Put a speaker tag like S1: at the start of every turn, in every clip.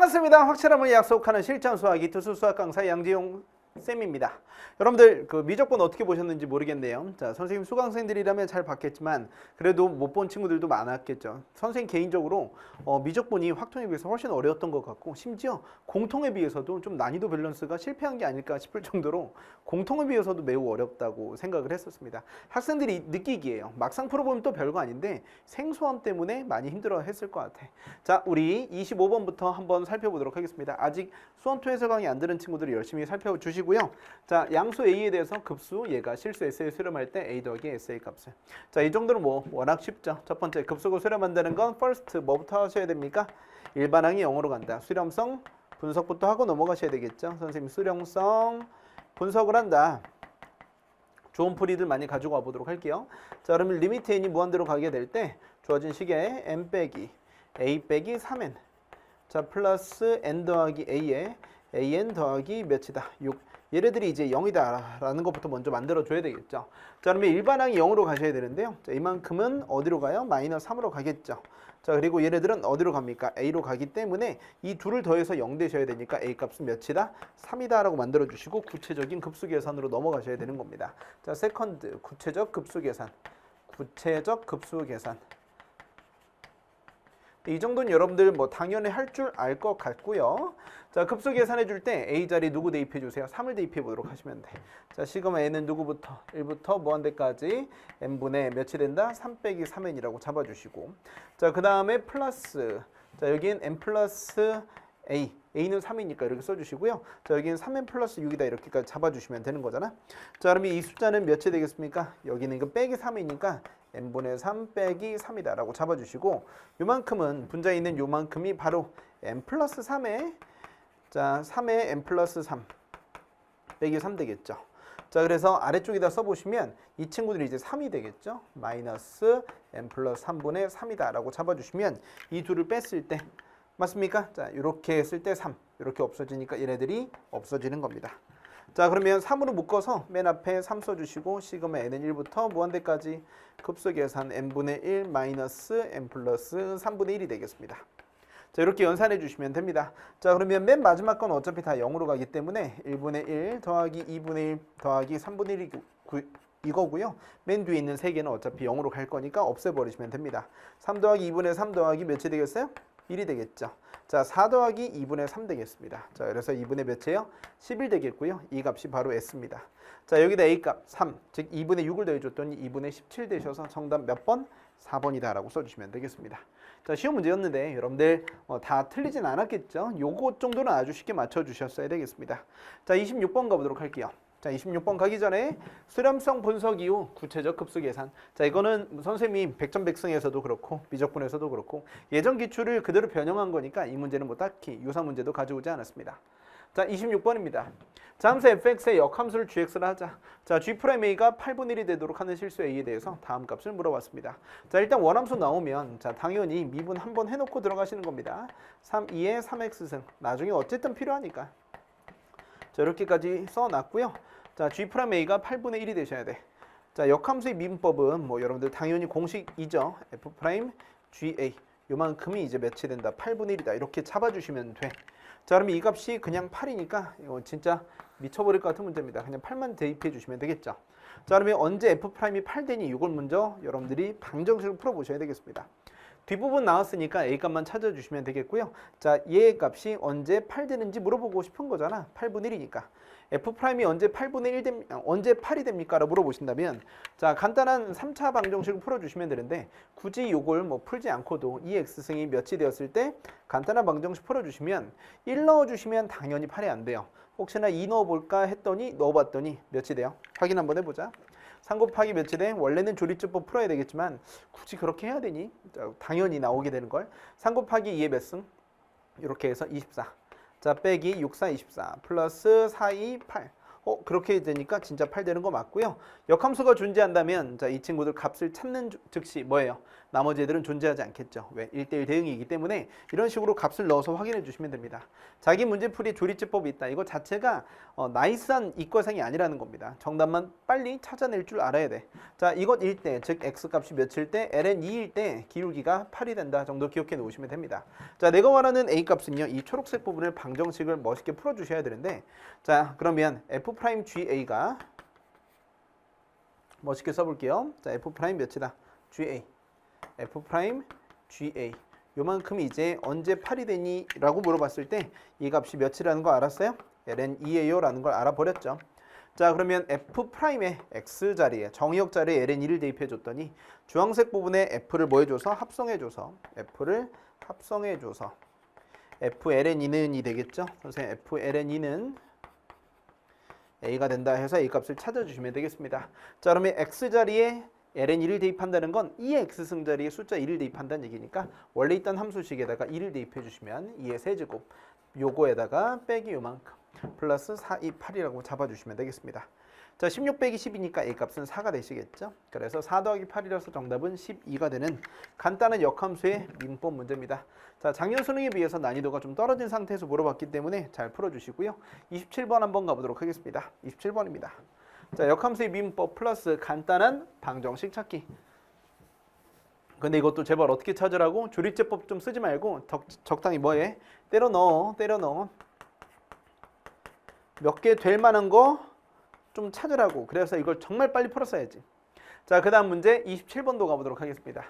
S1: 반갑습니다. 확실함을 약속하는 실전 수학이 투수 수학 강사 양지용 쌤입니다. 여러분들 그 미적분 어떻게 보셨는지 모르겠네요. 자, 선생님 수강생들이라면 잘 봤겠지만 그래도 못 본 친구들도 많았겠죠. 선생님 개인적으로 미적분이 확통에 비해서 훨씬 어려웠던 것 같고 심지어 공통에 비해서도 좀 난이도 밸런스가 실패한 게 아닐까 싶을 정도로 공통에 비해서도 매우 어렵다고 생각을 했었습니다. 학생들이 느끼기에요. 막상 풀어보면 또 별거 아닌데 생소함 때문에 많이 힘들어 했을 것 같아. 자, 우리 25번부터 한번 살펴보도록 하겠습니다. 아직 수원2 해설 강의 안 들은 친구들이 열심히 살펴주시고요. 자, 양수 A에 대해서 급수, 얘가 실수 SA에 수렴할 때 A 더하기 SA 값을. 자, 이 정도는 뭐 워낙 쉽죠. 첫 번째 급수를 수렴한다는 건 first 뭐부터 하셔야 됩니까? 일반항이 0으로 간다. 수렴성 분석부터 하고 넘어가셔야 되겠죠. 선생님 수렴성 분석을 한다. 좋은 풀이들 많이 가지고 와보도록 할게요. 자, 그러면 리미트 n이 무한대로 가게 될 때 주어진 식에 n 빼기 a 빼기 3n 자 플러스 n 더하기 a에 an 더하기 몇이다? 6. 얘네들이 이제 0이다 라는 것부터 먼저 만들어줘야 되겠죠. 자, 그러면 일반항이 0으로 가셔야 되는데요. 자, 이만큼은 어디로 가요? 마이너스 3으로 가겠죠. 자, 그리고 얘네들은 어디로 갑니까? A로 가기 때문에 이 둘을 더해서 0 되셔야 되니까 A 값은 몇이다? 3이다 라고 만들어주시고 구체적인 급수 계산으로 넘어가셔야 되는 겁니다. 자, 세컨드 구체적 급수 계산. 구체적 급수 계산. 이 정도는 여러분들 뭐 당연히 할 줄 알 것 같고요. 자, 급수 계산해 줄 때 A 자리 누구 대입해 주세요? 3을 대입해 보도록 하시면 돼. 자, 시그마 n은 누구부터? 1부터 무한대까지 n분의 몇이 된다? 3 빼기 3n이라고 잡아주시고 자, 그 다음에 플러스 자, 여기는 n 플러스 a a는 3이니까 이렇게 써주시고요. 자, 여기는 3n 플러스 6이다 이렇게까지 잡아주시면 되는 거잖아. 자, 그러면 이 숫자는 몇이 되겠습니까? 여기는 이거 빼기 3이니까 n분의 3 빼기 3이다 라고 잡아주시고 요만큼은 분자에 있는 요만큼이 바로 n 플러스 3에 자 3에 n 플러스 3 빼기 3 되겠죠. 자, 그래서 아래쪽에다 써보시면 이 친구들이 이제 3이 되겠죠. 마이너스 n 플러스 3분의 3이다 라고 잡아주시면 이 둘을 뺐을 때 맞습니까? 자, 이렇게 했을 때 3 이렇게 없어지니까 얘네들이 없어지는 겁니다. 자, 그러면 3으로 묶어서 맨 앞에 3 써주시고 시그마 n은 1부터 무한대까지 급수 계산 n분의 1 마이너스 n 플러스 3분의 1이 되겠습니다. 자, 이렇게 연산해 주시면 됩니다. 자, 그러면 맨 마지막 건 어차피 다 0으로 가기 때문에 1분의 1 더하기 2분의 1 더하기 3분의 1이 이거고요. 맨 뒤에 있는 3개는 어차피 0으로 갈 거니까 없애버리시면 됩니다. 3 더하기 2분의 3 더하기 몇이 되겠어요? 1이 되겠죠. 자, 4 더하기 2분의 3 되겠습니다. 자, 그래서 2분의 몇이에요? 11 되겠고요. 이 값이 바로 S입니다. 자, 여기다 A값 3, 즉 2분의 6을 더해줬더니 2분의 17 되셔서 정답 몇 번? 4번이다 라고 써주시면 되겠습니다. 자, 쉬운 문제였는데 여러분들 다 틀리진 않았겠죠? 요거 정도는 아주 쉽게 맞춰주셨어야 되겠습니다. 자, 26번 가보도록 할게요. 자, 26번 가기 전에 수렴성 분석 이후 구체적 급수 계산. 자, 이거는 선생님이 백전백승에서도 그렇고 미적분에서도 그렇고 예전 기출을 그대로 변형한 거니까 이 문제는 뭐 딱히 유사 문제도 가져오지 않았습니다. 자, 26번입니다. 자, 함수 fx의 역함수를 gx를 하자. 자, g'a가 8분의 1이 되도록 하는 실수 a에 대해서 다음 값을 물어봤습니다. 자, 일단 원함수 나오면 자, 당연히 미분 한번 해놓고 들어가시는 겁니다. 3, 2의 3x승. 나중에 어쨌든 필요하니까. 자, 이렇게까지 써놨고요. 자, g'a가 8분의 1이 되셔야 돼. 자, 역함수의 미분법은 뭐 여러분들 당연히 공식이죠. f'ga 요만큼이 이제 몇이 된다. 8분의 1이다. 이렇게 잡아주시면 돼. 자, 그러면 이 값이 그냥 8이니까 이거 진짜 미쳐버릴 것 같은 문제입니다. 그냥 8만 대입해 주시면 되겠죠. 자, 그러면 언제 f'이 8 되니 이걸 먼저 여러분들이 방정식으로 풀어보셔야 되겠습니다. 뒷부분 나왔으니까 A 값만 찾아주시면 되겠고요. 자, 얘의 값이 언제 8 되는지 물어보고 싶은 거잖아. 8분의 1이니까. F'이 언제 8분의 1 언제 8이 됩니까? 라고 물어보신다면 자, 간단한 3차 방정식을 풀어주시면 되는데 굳이 이걸 뭐 풀지 않고도 이 x승이 몇이 되었을 때 간단한 방정식 풀어주시면 1 넣어주시면 당연히 8이 안 돼요. 혹시나 2 넣어볼까 했더니 넣어봤더니 몇이 돼요? 확인 한번 해보자. 3 곱하기 몇이 돼? 원래는 조리법법 풀어야 되겠지만 굳이 그렇게 해야 되니? 자, 당연히 나오게 되는 걸. 3 곱하기 2의 몇 승? 이렇게 해서 24. 자, 빼기 6, 4, 24 플러스 4, 2, 8. 그렇게 되니까 진짜 8 되는 거 맞고요. 역함수가 존재한다면 자, 이 친구들 값을 찾는 즉시 뭐예요? 나머지 애들은 존재하지 않겠죠. 왜? 1대1 대응이기 때문에 이런 식으로 값을 넣어서 확인해 주시면 됩니다. 자기 문제풀이 조리제법이 있다. 이거 자체가 나이스한 이과상이 아니라는 겁니다. 정답만 빨리 찾아낼 줄 알아야 돼. 자, 이것 1대, 즉 x값이 몇일 때 ln 2일 때 기울기가 8이 된다 정도 기억해 놓으시면 됩니다. 자, 내가 원하는 a값은요. 이 초록색 부분을 방정식을 멋있게 풀어주셔야 되는데, 자, 그러면 f'ga가 멋있게 써볼게요. 자, f' 몇이다? ga. f'ga. 요만큼이 이제 언제 8이 되니? 라고 물어봤을 때 이 값이 몇이라는 거 알았어요? ln 2예요 라는 걸 알아버렸죠. 자, 그러면 f'의 x자리에 정의역 자리에 ln 2를 대입해 줬더니 주황색 부분에 f를 뭐 해줘서 합성해줘서 f를 합성해줘서 fln 2는 되겠죠? 선생님 fln 2는 a가 된다 해서 a 값을 찾아주시면 되겠습니다. 자, 그러면 x자리에 ln 2를 대입한다는 건 2의 x승자리에 숫자 2를 대입한다는 얘기니까 원래 있던 함수식에다가 2를 대입해 주시면 2의 세제곱 요거에다가 빼기 요만큼 플러스 4, 2, 8이라고 잡아주시면 되겠습니다. 자, 16 빼기 10이니까 a 값은 4가 되시겠죠. 그래서 4 더하기 8이라서 정답은 12가 되는 간단한 역함수의 민법 문제입니다. 자, 작년 수능에 비해서 난이도가 좀 떨어진 상태에서 물어봤기 때문에 잘 풀어주시고요. 27번 한번 가보도록 하겠습니다. 27번입니다. 자, 역함수의 민법 플러스 간단한 방정식 찾기. 근데 이것도 제발 어떻게 찾으라고? 조립제법 좀 쓰지 말고 적당히 뭐해? 때려 넣어. 몇 개 될 만한 거 좀 찾으라고. 그래서 이걸 정말 빨리 풀었어야지. 자, 그 다음 문제 27번도 가보도록 하겠습니다.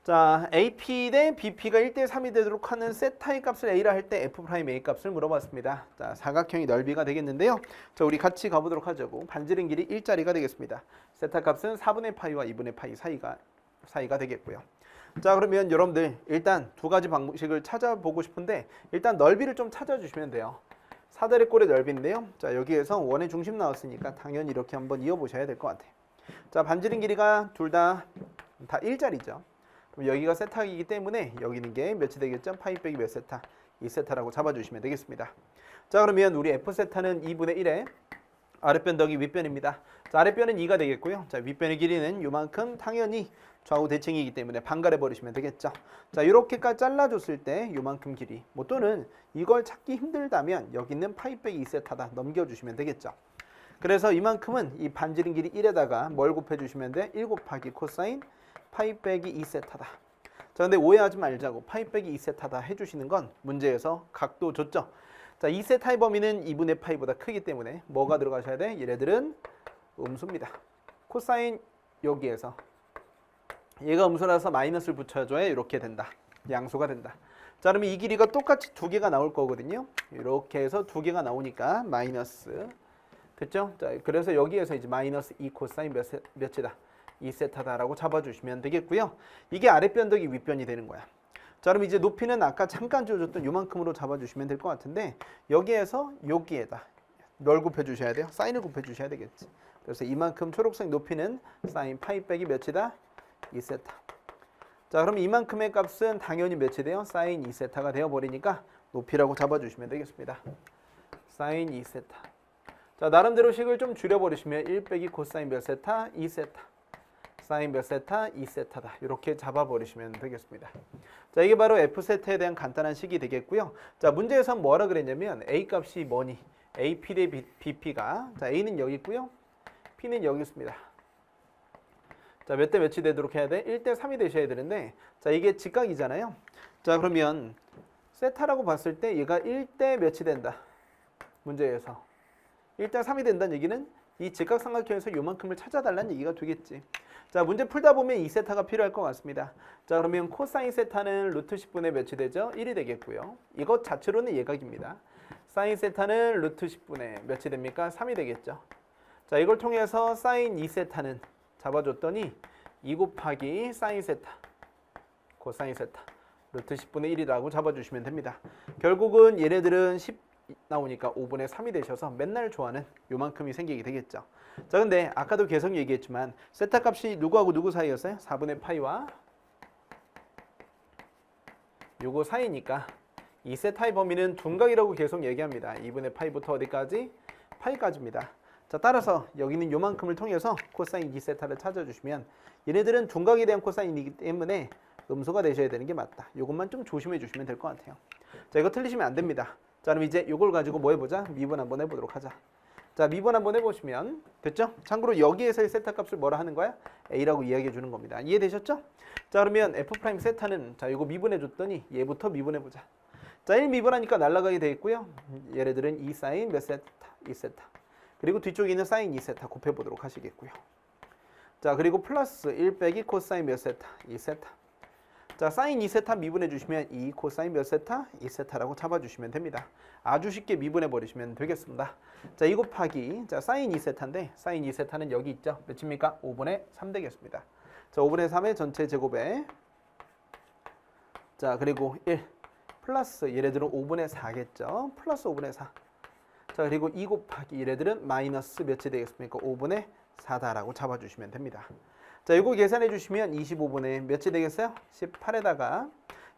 S1: 자, AP 대 BP가 1대 3이 되도록 하는 세타의 값을 A라 할 때 F'A 값을 물어봤습니다. 자, 사각형의 넓이가 되겠는데요. 자, 우리 같이 가보도록 하자고. 반지름 길이 1짜리가 되겠습니다. 세타 값은 4분의 파이와 2분의 파이 사이가 되겠고요. 자, 그러면 여러분들 일단 두 가지 방식을 찾아보고 싶은데 일단 넓이를 좀 찾아주시면 돼요. 사다리꼴의 넓이인데요. 자, 여기에서 원의 중심 나왔으니까 당연히 이렇게 한번 이어보셔야 될 것 같아요. 자, 반지름 길이가 둘 다 1짜리죠. 그럼 여기가 세타이기 때문에 여기 있는 게 몇이 되겠죠? 파이 빼기 몇 세타? 2세타라고 잡아주시면 되겠습니다. 자, 그러면 우리 F세타는 2분의 1에 아랫변 더하기 윗변입니다. 자, 아랫변은 2가 되겠고요. 자, 윗변의 길이는 요만큼 당연히 좌우 대칭이기 때문에 반갈해 버리시면 되겠죠. 자, 이렇게까지 잘라줬을 때 요만큼 길이 뭐 또는 이걸 찾기 힘들다면 여기 있는 파이 빼기 2세타다 넘겨주시면 되겠죠. 그래서 이만큼은 이 반지름 길이 1에다가 뭘 곱해주시면 돼? 1 곱하기 코사인 파이 빼기 2세타다. 자, 근데 오해하지 말자고. 파이 빼기 2세타다 해주시는 건 문제에서 각도 줬죠. 자, 2세타의 범위는 2분의 파이보다 크기 때문에 뭐가 들어가셔야 돼? 얘네들은 음수입니다. 코사인 여기에서 얘가 음수라서 마이너스를 붙여줘야 이렇게 된다. 양수가 된다. 자, 그러면 이 길이가 똑같이 두 개가 나올 거거든요. 이렇게 해서 두 개가 나오니까 마이너스. 그렇죠? 자, 그래서 여기에서 이제 마이너스 2 코사인 몇이다? 2세타다라고 잡아주시면 되겠고요. 이게 아랫변 더하기 윗변이 되는 거야. 자, 그럼 이제 높이는 아까 잠깐 주어줬던 요만큼으로 잡아주시면 될 것 같은데 여기에서 여기에다 뭘 곱해주셔야 돼요? 사인을 곱해주셔야 되겠지. 그래서 이만큼 초록색 높이는 사인 파이 빼기 몇이다? 2세타. 자, 그럼 이만큼의 값은 당연히 몇이 돼요? 사인 2세타가 되어버리니까 높이라고 잡아주시면 되겠습니다. 사인 2세타. 자, 나름대로 식을 좀 줄여버리시면 1 빼기 코사인 몇 세타? 2세타. 사인 몇 세타? 2세타다. 이렇게 잡아버리시면 되겠습니다. 자, 이게 바로 F세타에 대한 간단한 식이 되겠고요. 자, 문제에서 뭐라 그랬냐면 A 값이 뭐니? AP 대 BP가 자, A는 여기 있고요. P는 여기 있습니다. 자, 몇 대 몇이 되도록 해야 돼? 1대 3이 되셔야 되는데 자, 이게 직각이잖아요. 자, 그러면 세타라고 봤을 때 얘가 1대 몇이 된다. 문제에서 1대 3이 된다는 얘기는 이 직각삼각형에서 요만큼을 찾아달라는 얘기가 되겠지. 자, 문제 풀다 보면 2세타가 필요할 것 같습니다. 자, 그러면 코사인 세타는 루트 10분의 몇이 되죠? 1이 되겠고요. 이것 자체로는 예각입니다. 사인 세타는 루트 10분의 몇이 됩니까? 3이 되겠죠. 자, 이걸 통해서 사인 2세타는 잡아줬더니 2 곱하기 사인 세타, 코사인 세타, 루트 10분의 1이라고 잡아주시면 됩니다. 결국은 얘네들은 10 나오니까 5분의 3이 되셔서 맨날 좋아하는 요만큼이 생기게 되겠죠. 자, 근데 아까도 계속 얘기했지만 세타 값이 누구하고 누구 사이였어요? 4분의 파이와 요거 사이니까 이 세타의 범위는 둔각이라고 계속 얘기합니다. 2분의 파이부터 어디까지? 파이까지입니다. 자, 따라서 여기 있는 요만큼을 통해서 코사인 2세타를 찾아주시면 얘네들은 둔각에 대한 코사인이기 때문에 음수가 되셔야 되는 게 맞다. 이것만 좀 조심해 주시면 될 것 같아요. 자, 이거 틀리시면 안 됩니다. 자, 그럼 이제 이걸 가지고 뭐 해보자? 미분 한번 해보도록 하자. 자, 미분 한번 해보시면 됐죠? 참고로 여기에서의 세타 값을 뭐라 하는 거야? A라고 이야기해 주는 겁니다. 이해되셨죠? 자, 그러면 F' 세타는 자, 이거 미분해 줬더니 얘부터 미분해 보자. 자, 1 미분하니까 날아가게 돼 있고요. 얘네들은 2 사인 몇 세타? 2세타. 그리고 뒤쪽에 있는 사인 2세타 곱해 보도록 하시겠고요. 자, 그리고 플러스 1 빼기 코사인 몇 세타? 2세타. 자, 사인 2세타 미분해 주시면 2 코사인 몇 세타? 2세타라고 잡아주시면 됩니다. 아주 쉽게 미분해 버리시면 되겠습니다. 자, 2 곱하기 자, 사인 2세타인데 사인 2세타는 여기 있죠. 몇입니까? 5분의 3 되겠습니다. 자, 5분의 3의 전체 제곱에 자, 그리고 1 플러스 얘네들은 5분의 4겠죠. 플러스 5분의 4. 자, 그리고 2 곱하기 얘네들은 마이너스 몇이 되겠습니까? 5분의 4다라고 잡아주시면 됩니다. 자, 이거 계산해 주시면 25분의 몇이 되겠어요? 18에다가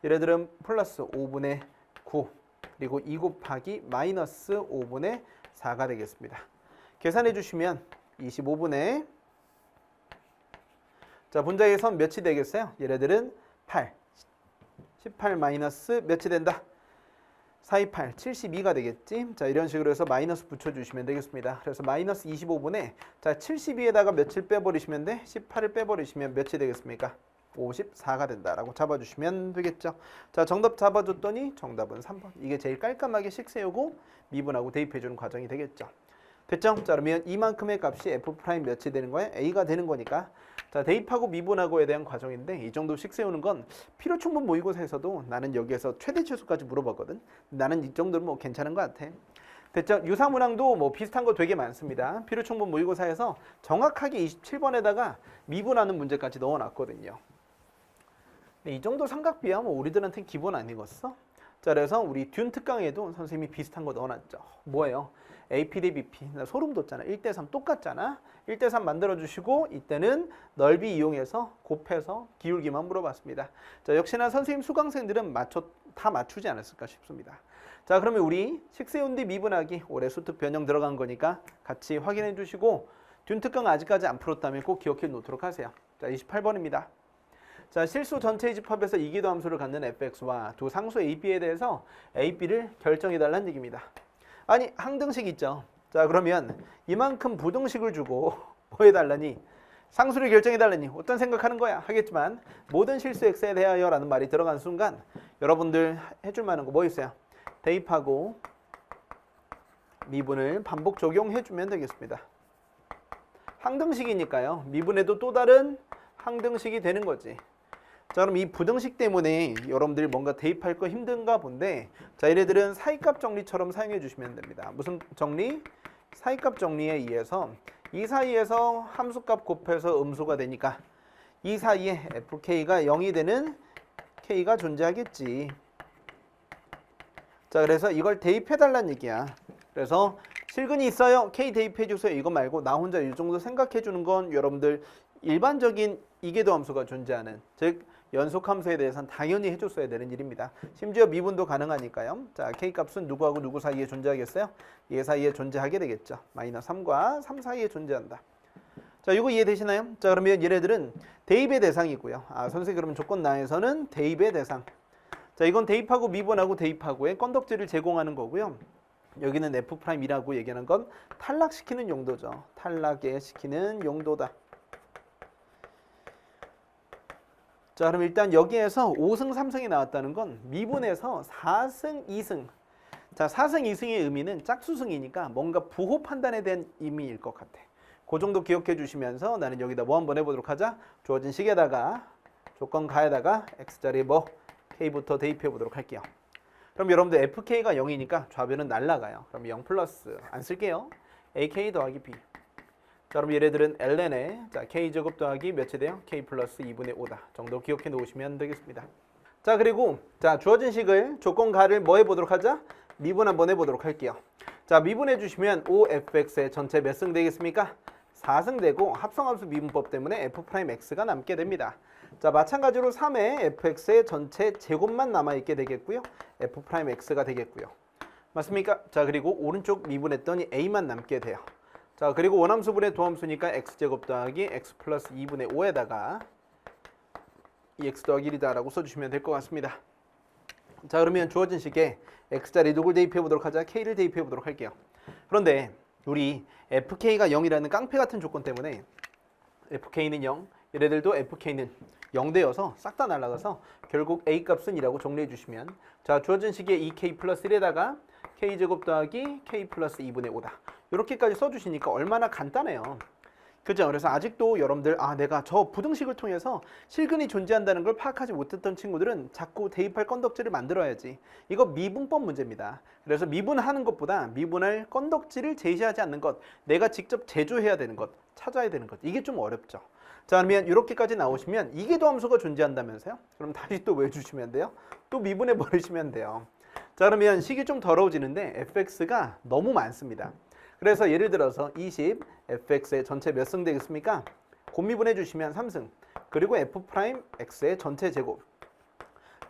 S1: 얘네들은 플러스 5분의 9 그리고 2 곱하기 마이너스 5분의 4가 되겠습니다. 계산해 주시면 25분의 자, 분자의 선 몇이 되겠어요? 얘네들은 8 18 마이너스 몇이 된다? 428, 72가 되겠지? 자, 이런 식으로 해서 마이너스 붙여주시면 되겠습니다. 그래서 마이너스 25분에 자, 72에다가 며칠 빼버리시면 돼? 18을 빼버리시면 몇이 되겠습니까? 54가 된다라고 잡아주시면 되겠죠. 자, 정답 잡아줬더니 정답은 3번. 이게 제일 깔끔하게 식 세우고 미분하고 대입해주는 과정이 되겠죠. 됐죠? 자, 그러면 이만큼의 값이 F' 몇이 되는 거야? A가 되는 거니까 자, 대입하고 미분하고에 대한 과정인데 이 정도 식 세우는 건 필요충분 모의고사에서도 나는 여기에서 최대치수까지 물어봤거든. 나는 이 정도는 뭐 괜찮은 것 같아. 됐죠? 유사문항도 뭐 비슷한 거 되게 많습니다. 필요충분 모의고사에서 정확하게 27번에다가 미분하는 문제까지 넣어놨거든요. 이 정도 삼각비야 뭐 우리들한테는 기본 아니겠어? 자, 그래서 우리 듄 특강에도 선생님이 비슷한 거 넣어놨죠. 뭐예요? AP 대 BP. 나 소름 돋잖아. 1대3 똑같잖아. 1대3 만들어주시고 이때는 넓이 이용해서 곱해서 기울기만 물어봤습니다. 자, 역시나 선생님 수강생들은 다 맞추지 않았을까 싶습니다. 자, 그러면 우리 식세운 뒤 미분하기 올해 수특 변형 들어간 거니까 같이 확인해 주시고 듄 특강 아직까지 안 풀었다면 꼭 기억해 놓도록 하세요. 자, 28번입니다. 자, 실수 전체의 집합에서 이기도 함수를 갖는 fx와 두 상수 a, b에 대해서 a, b를 결정해달라는 얘기입니다. 아니, 항등식 있죠. 자, 그러면 이만큼 부등식을 주고 뭐 해달라니? 상수를 결정해달라니 어떤 생각하는 거야? 하겠지만 모든 실수 x에 대하여 라는 말이 들어간 순간 여러분들 해줄 만한 거 뭐 있어요? 대입하고 미분을 반복 적용해주면 되겠습니다. 항등식이니까요. 미분에도 또 다른 항등식이 되는 거지. 자, 그럼 이 부등식 때문에 여러분들이 뭔가 대입할 거 힘든가 본데 자, 얘네들은 사이값 정리처럼 사용해 주시면 됩니다. 무슨 정리? 사이값 정리에 의해서 이 사이에서 함수값 곱해서 음수가 되니까 이 사이에 fk가 0이 되는 k가 존재하겠지. 자, 그래서 이걸 대입해 달라는 얘기야. 그래서 실근이 있어요. k 대입해 주세요. 이거 말고 나 혼자 이 정도 생각해 주는 건 여러분들 일반적인 이계도 함수가 존재하는 즉 연속함수에 대해서는 당연히 해줬어야 되는 일입니다. 심지어 미분도 가능하니까요. 자, k값은 누구하고 누구 사이에 존재하겠어요? 얘 사이에 존재하게 되겠죠. 마이너스 3과 3 사이에 존재한다. 자, 이거 이해되시나요? 자, 그러면 얘네들은 대입의 대상이고요. 아, 선생님 그러면 조건 나에서는 대입의 대상. 자, 이건 대입하고 미분하고 대입하고의 건덕지를 제공하는 거고요. 여기는 F'이라고 얘기하는 건 탈락시키는 용도죠. 탈락에 시키는 용도다. 자, 그럼 일단 여기에서 5승 3승이 나왔다는 건 미분에서 4승 2승. 자, 4승 2승의 의미는 짝수승이니까 뭔가 부호 판단에 대한 의미일 것 같아. 그 정도 기억해 주시면서 나는 여기다 뭐 한번 해보도록 하자. 주어진 식에다가 조건 가에다가 x자리에 뭐 k부터 대입해 보도록 할게요. 그럼 여러분들 fk가 0이니까 좌변은 날라가요. 그럼 0 플러스 안 쓸게요. ak 더하기 b. 자, 그럼 얘네들은 ln에 자, k제곱 더하기 몇이 돼요? k 플러스 2분의 5다 정도 기억해 놓으시면 되겠습니다. 자, 그리고 자, 주어진 식을 조건 가를 뭐 해보도록 하자? 미분 한번 해보도록 할게요. 자, 미분해 주시면 5fx의 전체 몇 승 되겠습니까? 4승 되고 합성함수 미분법 때문에 f'x가 남게 됩니다. 자, 마찬가지로 3의 fx의 전체 제곱만 남아있게 되겠고요. f'x가 되겠고요. 맞습니까? 자, 그리고 오른쪽 미분했더니 a만 남게 돼요. 자, 그리고 원함수분의 도함수니까 x제곱 더하기 x 플러스 2분의 5에다가 2x 더하기 1이다라고 써주시면 될 것 같습니다. 자, 그러면 주어진 식에 x자리 누굴 대입해 보도록 하자. k를 대입해 보도록 할게요. 그런데 우리 fk가 0이라는 깡패 같은 조건 때문에 fk는 0, 얘네들도 fk는 0대여서 싹 다 날아가서 결국 a 값은 2라고 정리해 주시면, 자, 주어진 식에 2k 플러스 1에다가 k제곱 더하기 k 플러스 2분의 5다. 이렇게까지 써주시니까 얼마나 간단해요. 그죠? 그래서 아직도 여러분들 내가 저 부등식을 통해서 실근이 존재한다는 걸 파악하지 못했던 친구들은 자꾸 대입할 건덕지를 만들어야지. 이거 미분법 문제입니다. 그래서 미분하는 것보다 미분할 건덕지를 제시하지 않는 것, 내가 직접 제조해야 되는 것, 찾아야 되는 것, 이게 좀 어렵죠. 자, 그러면 이렇게까지 나오시면 이게 도함수가 존재한다면서요? 그럼 다시 또 외워주시면 돼요. 또 미분해 버리시면 돼요. 자, 그러면 식이 좀 더러워지는데 fx가 너무 많습니다. 그래서 예를 들어서 20 fx의 전체 몇 승 되겠습니까? 곱미분해 주시면 3승. 그리고 f'x의 전체 제곱.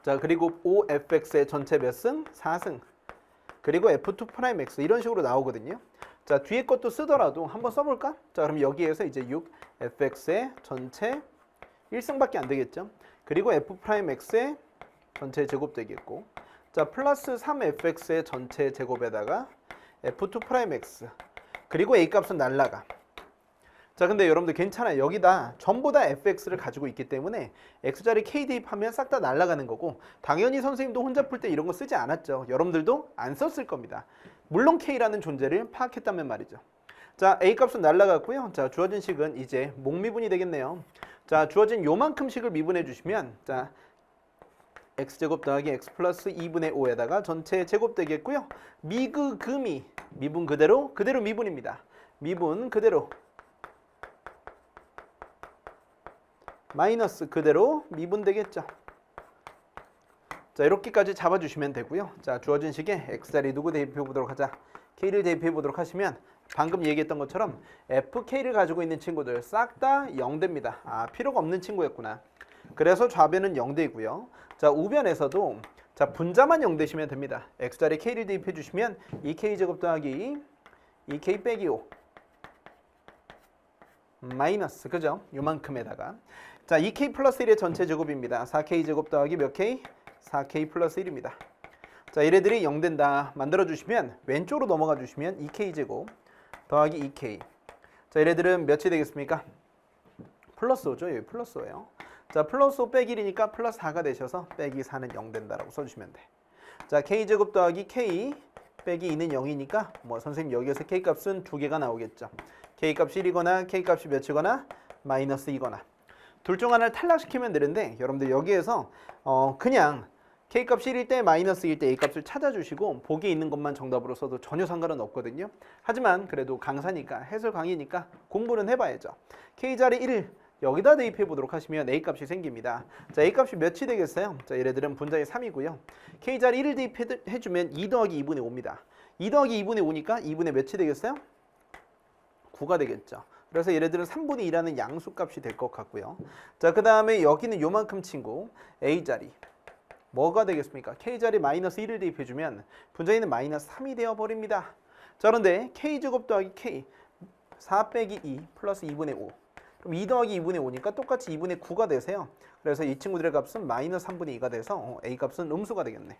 S1: 자, 그리고 5fx의 전체 몇 승? 4승. 그리고 f2'x 이런 식으로 나오거든요. 자, 뒤에 것도 쓰더라도 한번 써볼까? 자, 그럼 여기에서 이제 6fx의 전체 1승밖에 안 되겠죠. 그리고 f'x의 전체 제곱 되겠고, 자, 플러스 3fx의 전체 제곱에다가 f2'x 그리고 a 값은 날라가. 자, 근데 여러분들 괜찮아요. 여기다 전부 다 fx를 가지고 있기 때문에 x자리 k 대입하면 싹 다 날아가는 거고, 당연히 선생님도 혼자 풀 때 이런 거 쓰지 않았죠. 여러분들도 안 썼을 겁니다. 물론 k라는 존재를 파악했다면 말이죠. 자, a 값은 날라갔고요. 자, 주어진 식은 이제 목미분이 되겠네요. 자, 주어진 요만큼 식을 미분해 주시면, 자, x제곱 더하기 x 플러스 2분의 5에다가 전체 제곱 되겠고요. 미분은 그대로 미분입니다. 미분 그대로 마이너스 그대로 미분 되겠죠. 자, 이렇게까지 잡아주시면 되고요. 자, 주어진 식에 x자리 누구 대입해 보도록 하자. k를 대입해 보도록 하시면 방금 얘기했던 것처럼 fk를 가지고 있는 친구들 싹 다 0대입니다. 필요가 없는 친구였구나. 그래서 좌변은 0대이고요. 자, 우변에서도 자, 분자만 0대시면 됩니다. x자리 k를 대입해 주시면 2k제곱 더하기 2k 빼기 5 마이너스, 그죠? 요만큼에다가, 자, 2k 플러스 1의 전체 제곱입니다. 4k제곱 더하기 몇 k? 4k 플러스 1입니다. 자, 얘네들이 0된다 만들어주시면 왼쪽으로 넘어가 주시면 2k제곱 더하기 2k. 자, 얘네들은 몇이 되겠습니까? 플러스 5죠. 여기 플러스 5예요. 자, 플러스 5 빼기 1이니까 플러스 4가 되셔서 빼기 4는 0 된다라고 써주시면 돼. 자, k제곱 더하기 k 빼기 2는 0이니까 뭐 선생님 여기에서 k 값은 두 개가 나오겠죠. k 값이 1이거나 k 값이 몇이거나 마이너스 2거나 둘 중 하나를 탈락시키면 되는데, 여러분들 여기에서 그냥 k 값이 1일 때 마이너스 1일 때 a 값을 찾아주시고 보기에 있는 것만 정답으로 써도 전혀 상관은 없거든요. 하지만 그래도 강사니까, 해설 강의니까 공부는 해봐야죠. k자리 1을 여기다 대입해 보도록 하시면 a 값이 생깁니다. 자, a 값이 몇이 되겠어요? 자, 얘네들은 분자의 3이고요. k자리 1을 대입해주면 2 더하기 2분의 5입니다. 2 더하기 2분의 5니까 2분의 몇이 되겠어요? 9가 되겠죠. 그래서 얘네들은 3분의 2라는 양수값이 될 것 같고요. 자, 그 다음에 여기는 요만큼 친구 a자리 뭐가 되겠습니까? k자리 마이너스 1을 대입해주면 분자에는 마이너스 3이 되어버립니다. 자, 그런데 k제곱 더하기 k 4 빼기 2 플러스 2분의 5, 그럼 2 더하기 2분의 5니까 똑같이 2분의 9가 되세요. 그래서 이 친구들의 값은 마이너스 3분의 2가 돼서 a 값은 음수가 되겠네.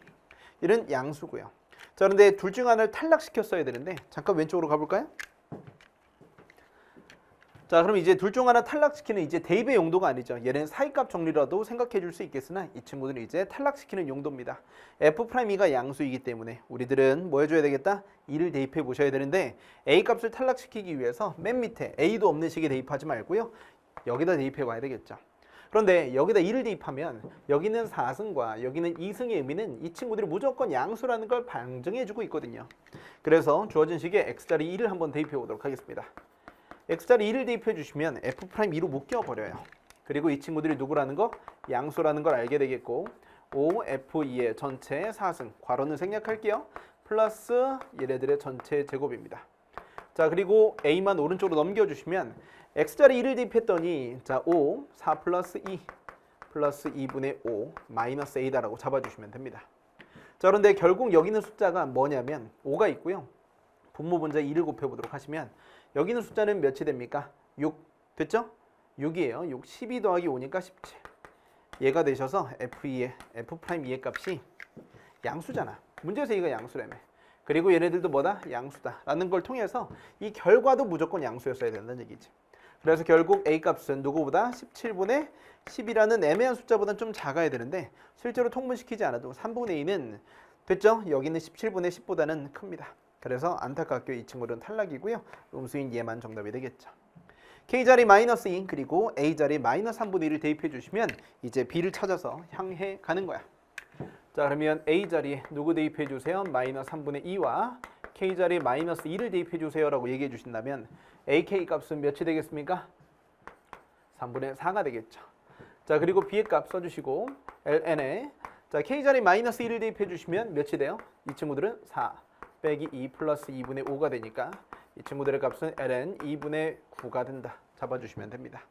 S1: 이런 양수고요. 자, 그런데 둘 중 하나를 탈락시켰어야 되는데, 잠깐 왼쪽으로 가볼까요? 자, 그럼 이제 둘 중 하나 탈락시키는 이제 대입의 용도가 아니죠. 얘는 사이값 정리라도 생각해 줄 수 있겠으나 이 친구들은 이제 탈락시키는 용도입니다. f'E가 양수이기 때문에 우리들은 뭐 해줘야 되겠다? 2를 대입해 보셔야 되는데, a 값을 탈락시키기 위해서 맨 밑에 a도 없는 식에 대입하지 말고요. 여기다 대입해 봐야 되겠죠. 그런데 여기다 2를 대입하면 여기는 4승과 여기는 2승의 의미는 이 친구들이 무조건 양수라는 걸 방증해 주고 있거든요. 그래서 주어진 식에 x자리 2를 한번 대입해 보도록 하겠습니다. x자리 2를 대입해 주시면 f'2로 묶여버려요. 그리고 이 친구들이 누구라는 거? 양수라는 걸 알게 되겠고, 5f2의 전체 4승, 괄호는 생략할게요. 플러스 얘네들의 전체 제곱입니다. 자, 그리고 a만 오른쪽으로 넘겨주시면 x자리 2를 대입했더니, 자, 5, 4 플러스 2 플러스 2분의 5 마이너스 a다라고 잡아주시면 됩니다. 자, 그런데 결국 여기 있는 숫자가 뭐냐면 5가 있고요. 분모 분자 2를 곱해보도록 하시면 여기 있는 숫자는 몇이 됩니까? 6 됐죠? 6이에요. 6 12 더하기 5니까 17. 얘가 되셔서 F2의 F'2의 값이 양수잖아. 문제에서 이거 양수라며. 그리고 얘네들도 뭐다? 양수다 라는 걸 통해서 이 결과도 무조건 양수였어야 된다는 얘기지. 그래서 결국 A 값은 누구보다 17분의 10이라는 애매한 숫자보다는 좀 작아야 되는데 실제로 통분시키지 않아도 3분의 2는 됐죠? 여기는 17분의 10보다는 큽니다. 그래서 안타깝게 이 친구는 탈락이고요. 음수인 얘만 정답이 되겠죠. K자리 마이너스 2 그리고 A자리 마이너스 3분의 1을 대입해 주시면 이제 B를 찾아서 향해 가는 거야. 자 그러면 A자리에 누구 대입해 주세요? 마이너스 3분의 2와 K자리에 마이너스 2를 대입해 주세요 라고 얘기해 주신다면 AK 값은 몇이 되겠습니까? 3분의 4가 되겠죠. 자 그리고 B의 값 써주시고 ln에 자 K자리 마이너스 1을 대입해 주시면 몇이 돼요? 이 친구들은 4 빼기 2 플러스 2분의 5가 되니까 이 친구들의 값은 ln 2분의 9가 된다. 잡아주시면 됩니다.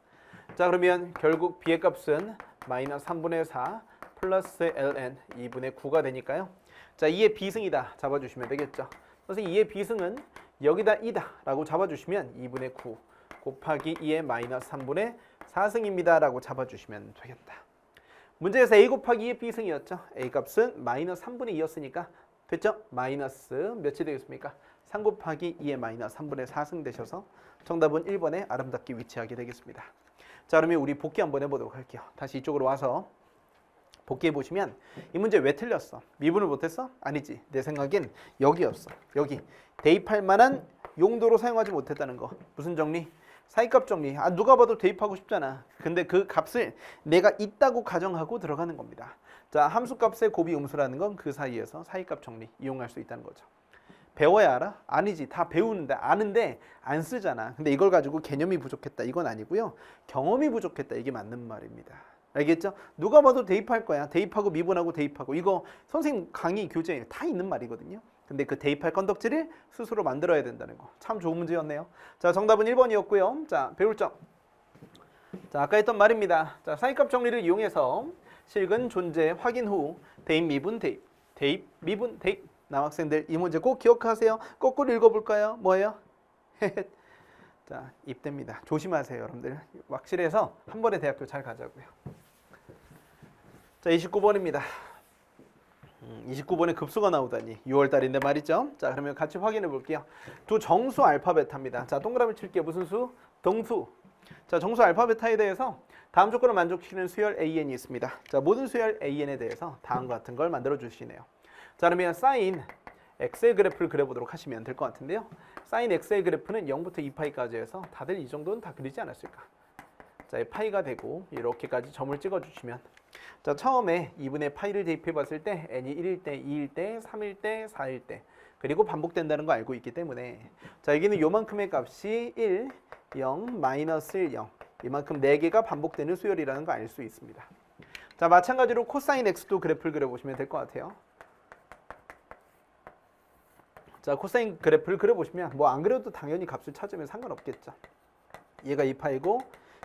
S1: 자 그러면 결국 B의 값은 마이너스 3분의 4 플러스 ln 2분의 9가 되니까요. 자 2의 비승이다. 잡아주시면 되겠죠. 그래서 2의 비승은 여기다 2다 라고 잡아주시면 2분의 9 곱하기 2의 마이너스 3분의 4승입니다 라고 잡아주시면 되겠다. 문제에서 A 곱하기 2의 비승이었죠. A 값은 마이너스 3분의 2였으니까 됐죠? 마이너스 몇이 되겠습니까? 3 곱하기 2의 마이너스 3분의 4승 되셔서 정답은 1번에 아름답게 위치하게 되겠습니다. 자 그러면 우리 복귀 한번 해보도록 할게요. 다시 이쪽으로 와서 복귀해 보시면 이 문제 왜 틀렸어? 미분을 못했어? 아니지. 내 생각엔 여기였어. 여기 대입할 만한 용도로 사용하지 못했다는 거. 무슨 정리? 사이값 정리. 아 누가 봐도 대입하고 싶잖아. 근데 그 값을 내가 있다고 가정하고 들어가는 겁니다. 자 함수값의 곱이 음수라는 건 그 사이에서 사이값 정리 이용할 수 있다는 거죠. 배워야 알아? 아니지. 다 배우는데 아는데 안 쓰잖아. 근데 이걸 가지고 개념이 부족했다. 이건 아니고요. 경험이 부족했다. 이게 맞는 말입니다. 알겠죠? 누가 봐도 대입할 거야. 대입하고 미분하고 대입하고 이거 선생님 강의 교재에 다 있는 말이거든요. 근데 그 대입할 건덕지를 스스로 만들어야 된다는 거. 참 좋은 문제였네요. 자, 정답은 1번이었고요. 자, 배울 점. 자, 아까 했던 말입니다. 자, 사이값 정리를 이용해서 실근 존재 확인 후 대입 미분 대입, 대입 미분 대입. 남학생들 이 문제 꼭 기억하세요. 거꾸로 읽어볼까요? 뭐예요? 자, 입됩니다. 조심하세요, 여러분들. 확실해서 한 번에 대학교 잘 가자고요. 자, 29번입니다. 29번에 급수가 나오다니 6월달인데 말이죠. 자 그러면 같이 확인해 볼게요. 두 정수 알파 베타입니다. 자 동그라미 칠게요. 무슨 수? 동수. 자 정수 알파 베타에 대해서 다음 조건을 만족시키는 수열 AN이 있습니다. 자 모든 수열 AN에 대해서 다음과 같은 걸 만들어 주시네요. 자 그러면 사인 X의 그래프를 그려보도록 하시면 될 것 같은데요. 사인 X의 그래프는 0부터 2파이까지 해서 다들 이 정도는 다 그리지 않았을까. 자 파이가 되고 이렇게까지 점을 찍어주시면 자 처음에 2분의 파이를 대입해 봤을 때 n이 1일 때, 2일 때, 3일 때, 4일 때 그리고 반복된다는 거 알고 있기 때문에 자 여기는 요만큼의 값이 1, 0, 마이너스 1, 0 이만큼 4개가 반복되는 수열이라는 거 알 수 있습니다. 자 마찬가지로 코사인 x도 그래프를 그려보시면 될 것 같아요. 자 코사인 그래프를 그려보시면 뭐 안 그려도 당연히 값을 찾으면 상관없겠죠. 얘가 2파이고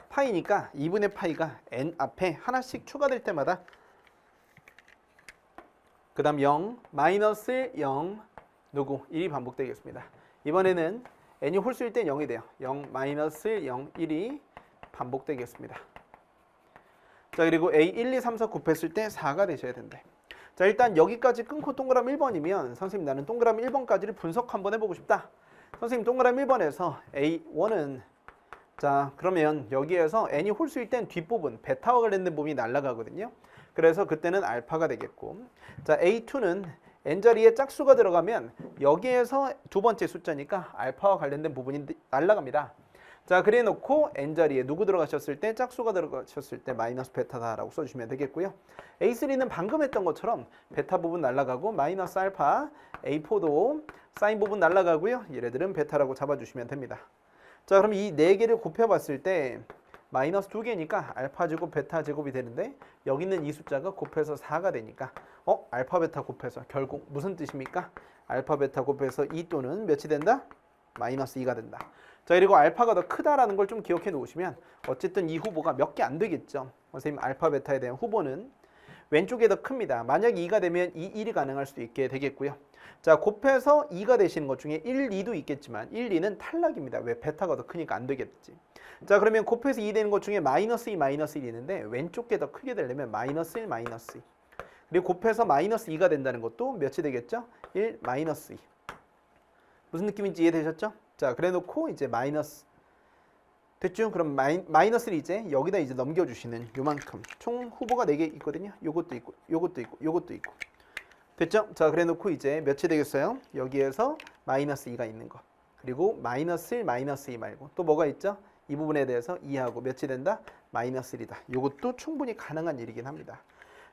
S1: 파이니까 2분의 파이가 n 앞에 하나씩 추가될 때마다 그 다음 0, 마이너스 0, 누구? 1이 반복되겠습니다. 이번에는 n이 홀수일 땐 0이 돼요. 0, 마이너스 0, 1이 반복되겠습니다. 자 그리고 a 1, 2, 3, 4 곱했을 때 4가 되셔야 된대. 자 일단 여기까지 끊고 동그라미 1번이면 선생님 나는 동그라미 1번까지를 분석 한번 해보고 싶다. 선생님 동그라미 1번에서 A1은 자 그러면 여기에서 n이 홀수일 땐 뒷부분 베타와 관련된 부분이 날아가거든요. 그래서 그때는 알파가 되겠고 자 A2는 n자리에 짝수가 들어가면 여기에서 두 번째 숫자니까 알파와 관련된 부분이 날아갑니다. 자 그래 놓고 n자리에 누구 들어가셨을 때 짝수가 들어가셨을 때 마이너스 베타다라고 써주시면 되겠고요. A3는 방금 했던 것처럼 베타 부분 날아가고 마이너스 알파 A4도 사인 부분 날아가고요. 얘네들은 베타라고 잡아주시면 됩니다. 자 그럼 이 4개를 곱해봤을 때 마이너스 2개니까 알파 제곱 베타 제곱이 되는데 여기 있는 이 숫자가 곱해서 4가 되니까 알파 베타 곱해서 결국 무슨 뜻입니까? 알파 베타 곱해서 2 또는 몇이 된다? 마이너스 2가 된다. 자 그리고 알파가 더 크다라는 걸 좀 기억해 놓으시면 어쨌든 이 후보가 몇 개 안 되겠죠. 선생님 알파 베타에 대한 후보는 왼쪽에 더 큽니다. 만약 2가 되면 2, 1이 가능할 수도 있게 되겠고요. 자, 곱해서 2가 되시는 것 중에 1, 2도 있겠지만 1, 2는 탈락입니다. 왜? 베타가 더 크니까 안 되겠지. 자, 그러면 곱해서 2 되는 것 중에 마이너스 2, 마이너스 1이 있는데 왼쪽 게 더 크게 되려면 마이너스 1, 마이너스 2. 그리고 곱해서 마이너스 2가 된다는 것도 몇이 되겠죠? 1, 마이너스 2. 무슨 느낌인지 이해되셨죠? 자, 그래 놓고 이제 마이너스. 됐죠? 그럼 마이너스를 이제 여기다 이제 넘겨주시는 요만큼. 총 후보가 4개 있거든요. 요것도 있고, 요것도 있고, 요것도 있고. 됐죠? 자, 그래 놓고 이제 몇이 되겠어요? 여기에서 마이너스 2가 있는 거. 그리고 마이너스 1, 마이너스 2 말고 또 뭐가 있죠? 이 부분에 대해서 2하고 몇이 된다? 마이너스 1이다. 요것도 충분히 가능한 일이긴 합니다.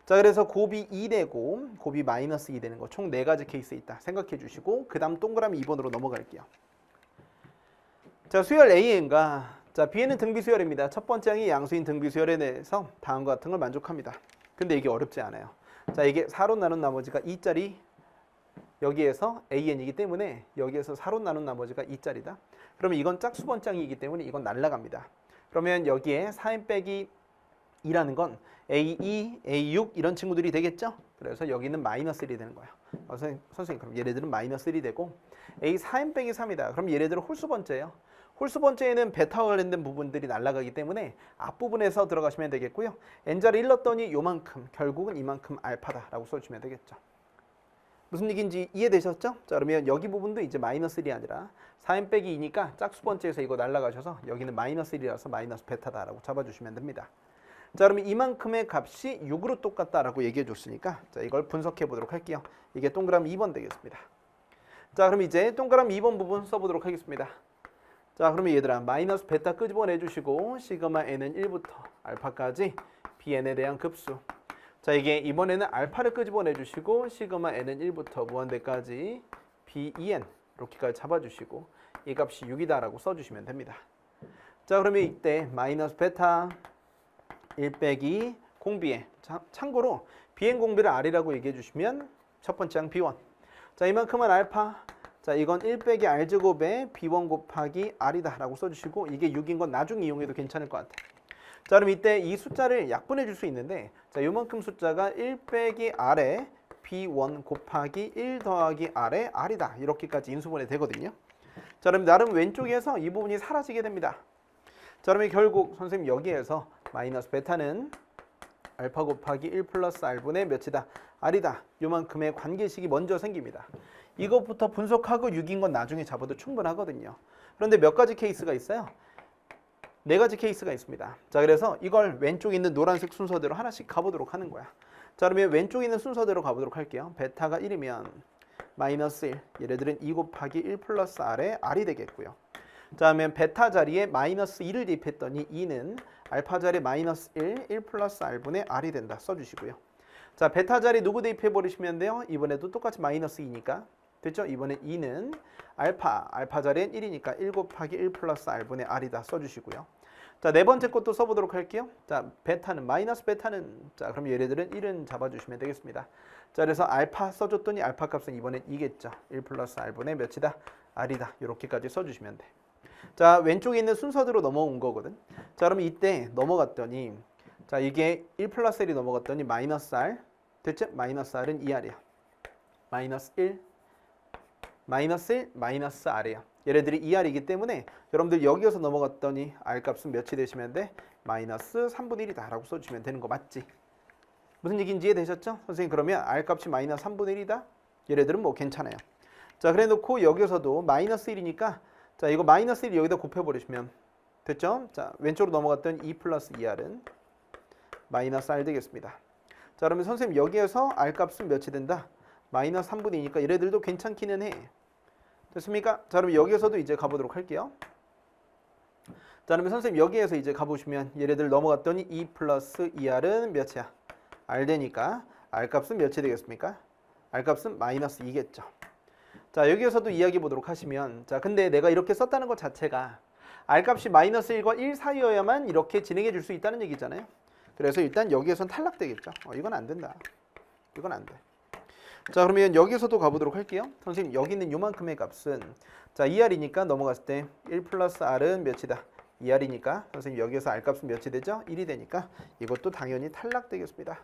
S1: 자, 그래서 곱이 2 되고 곱이 마이너스 2 되는 거 총 4가지 케이스 있다. 생각해 주시고 그 다음 동그라미 2번으로 넘어갈게요. 자, 수열 AN과 자, B에는 등비수열입니다. 첫 번째 항이 양수인 등비수열에 대해서 다음과 같은 걸 만족합니다. 근데 이게 어렵지 않아요. 자, 이게 4로 나눈 나머지가 2짜리 여기에서 AN이기 때문에 여기에서 4로 나눈 나머지가 2짜리다. 그러면 이건 짝수 번짝이기 때문에 이건 날라갑니다. 그러면 여기에 4n 빼기 2라는 건 A2, A6 이런 친구들이 되겠죠? 그래서 여기는 마이너스 1이 되는 거야. 선생님 그럼 얘네들은 마이너스 1이 되고 A4n 빼기 3이다. 그럼 얘네들은 홀수 번째예요. 홀수 번째에는 베타와 관련된 부분들이 날아가기 때문에 앞부분에서 들어가시면 되겠고요. n자를 일렀더니 요만큼, 결국은 이만큼 알파다라고 써주시면 되겠죠. 무슨 얘기인지 이해되셨죠? 자, 그러면 여기 부분도 이제 마이너스 1이 아니라 4n 빼기 2니까 짝수 번째에서 이거 날아가셔서 여기는 마이너스 1이라서 마이너스 베타다라고 잡아주시면 됩니다. 자, 그러면 이만큼의 값이 6으로 똑같다라고 얘기해 줬으니까 자, 이걸 분석해 보도록 할게요. 이게 동그라미 2번 되겠습니다. 자, 그럼 이제 동그라미 2번 부분 써보도록 하겠습니다. 자, 그러면 얘들아 마이너스 베타 끄집어내 주시고 시그마 n은 1부터 알파까지 bn에 대한 급수. 자, 이게 이번에는 알파를 끄집어내 주시고 시그마 n은 1부터 무한대까지 ben 이렇게까지 잡아주시고 이 값이 6이다라고 써주시면 됩니다. 자, 그러면 이때 마이너스 베타 1 빼기 공비에 참고로 bn 공비를 r이라고 얘기해 주시면 첫 번째 항 b1. 자, 이만큼은 알파. 자, 이건 1 빼기 r제곱에 b1 곱하기 r이다 라고 써주시고 이게 6인 건 나중에 이용해도 괜찮을 것 같아요. 자, 그럼 이때 이 숫자를 약분해 줄 수 있는데 자, 요만큼 숫자가 1 빼기 r에 b1 곱하기 1 더하기 r에 r이다 이렇게까지 인수분해 되거든요. 자, 그럼 나름 왼쪽에서 이 부분이 사라지게 됩니다. 자, 그러면 결국 선생님 여기에서 마이너스 베타는 알파 곱하기 1 플러스 r분의 몇이다? r이다. 요만큼의 관계식이 먼저 생깁니다. 이것부터 분석하고 6인 건 나중에 잡아도 충분하거든요. 그런데 몇 가지 케이스가 있어요? 4가지 케이스가 있습니다. 자, 그래서 이걸 왼쪽에 있는 노란색 순서대로 하나씩 가보도록 하는 거야. 자, 그러면 왼쪽에 있는 순서대로 가보도록 할게요. 베타가 1이면 마이너스 1, 얘네들은 2 곱하기 1 플러스 r에 r이 되겠고요. 자, 그러면 베타 자리에 마이너스 2를 대입했더니 2는 알파 자리에 마이너스 1, 1 플러스 r분의 r이 된다 써주시고요. 자, 베타 자리 누구 대입해버리시면 돼요? 이번에도 똑같이 마이너스 2니까 됐죠? 이번에 2는 알파 자리엔 1이니까 1 곱하기 1 플러스 r분의 r이다 써주시고요. 자, 네 번째 것도 써보도록 할게요. 자, 베타는 마이너스 베타는 자, 그럼 얘네들은 1은 잡아주시면 되겠습니다. 자, 그래서 알파 써줬더니 알파 값은 이번엔 2겠죠. 1 플러스 r분의 몇이다? r이다. 이렇게까지 써주시면 돼. 자, 왼쪽에 있는 순서대로 넘어온 거거든. 자, 그러면 이때 넘어갔더니 자, 이게 1 플러스 1이 넘어갔더니 마이너스 r 됐죠? 마이너스 r은 2r이야. 마이너스 1 마이너스 1, 마이너스 r이에요. 얘네들이 2r이기 때문에 여러분들 여기에서 넘어갔더니 r 값은 몇이 되시면 돼? 마이너스 3분의 1이다 라고 써주시면 되는 거 맞지? 무슨 얘기인지 이해되셨죠? 선생님 그러면 r 값이 마이너스 3분의 1이다? 얘네들은 뭐 괜찮아요. 자, 그래 놓고 여기서도 마이너스 1이니까 자, 이거 마이너스 1 여기다 곱해버리시면 됐죠? 자, 왼쪽으로 넘어갔더니 2 플러스 2r은 마이너스 r 되겠습니다. 자, 그러면 선생님 여기에서 r 값은 몇이 된다? 마이너스 3분의 2니까 얘네들도 괜찮기는 해. 됐습니까? 자, 그럼 여기에서도 이제 가보도록 할게요. 자, 그러면 선생님 여기에서 이제 가보시면 얘네들 넘어갔더니 2 플러스 2r은 몇이야? r 되니까 r 값은 몇이 되겠습니까? r 값은 마이너스 2겠죠. 자, 여기에서도 이야기 보도록 하시면 자, 근데 내가 이렇게 썼다는 것 자체가 r 값이 마이너스 1과 1 사이여야만 이렇게 진행해 줄 수 있다는 얘기잖아요. 그래서 일단 여기에선 탈락되겠죠. 이건 안 된다. 이건 안 돼. 자, 그러면 여기서도 가보도록 할게요. 선생님 여기 있는 요만큼의 값은 자, 2r이니까 넘어갔을 때 1 플러스 r은 몇이다? 2r이니까 선생님 여기에서 r 값은 몇이 되죠? 1이 되니까 이것도 당연히 탈락되겠습니다.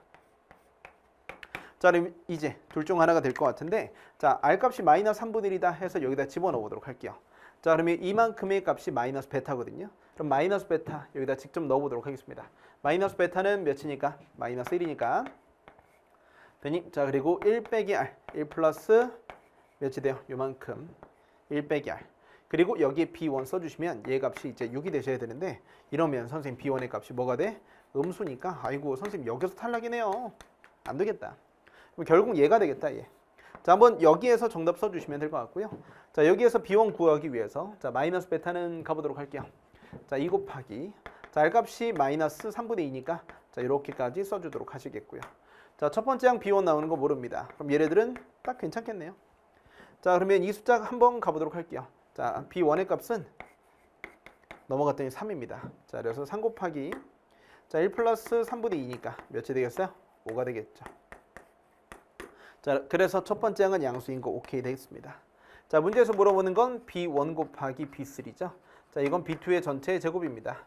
S1: 자, 그럼 이제 둘 중 하나가 될 것 같은데, 자, r 값이 마이너스 3분의 1이다 해서 여기다 집어넣어 보도록 할게요. 자, 그러면 이만큼의 값이 마이너스 베타거든요. 그럼 마이너스 베타 여기다 직접 넣어 보도록 하겠습니다. 마이너스 베타는 몇이니까? 마이너스 1이니까. 되니? 자, 그리고 1 빼기 r, 1 플러스 몇이 돼요? 요만큼. 1 빼기 r. 그리고 여기에 b1 써주시면 얘 값이 이제 6이 되셔야 되는데, 이러면 선생님 b1의 값이 뭐가 돼? 음수니까, 아이고 선생님 여기서 탈락이네요. 안 되겠다. 그럼 결국 얘가 되겠다, 얘. 자, 한번 여기에서 정답 써주시면 될 것 같고요. 자, 여기에서 b1 구하기 위해서, 자, 마이너스 베타는 가보도록 할게요. 자, 2 곱하기, 자, r 값이 마이너스 3분의 2니까, 자, 이렇게까지 써주도록 하시겠고요. 자, 첫 번째 항 b1 나오는 거 모릅니다. 그럼 얘네들은 딱 괜찮겠네요. 자, 그러면 이 숫자 한번 가보도록 할게요. 자, b1의 값은 넘어갔더니 3입니다. 자, 그래서 3 곱하기, 자, 1 플러스 3분의 2니까 몇이 되겠어요? 5가 되겠죠. 자, 그래서 첫 번째 항은 양수인 거 오케이 되겠습니다. 자, 문제에서 물어보는 건 b1 곱하기 b3죠. 자, 이건 b2의 전체 제곱입니다.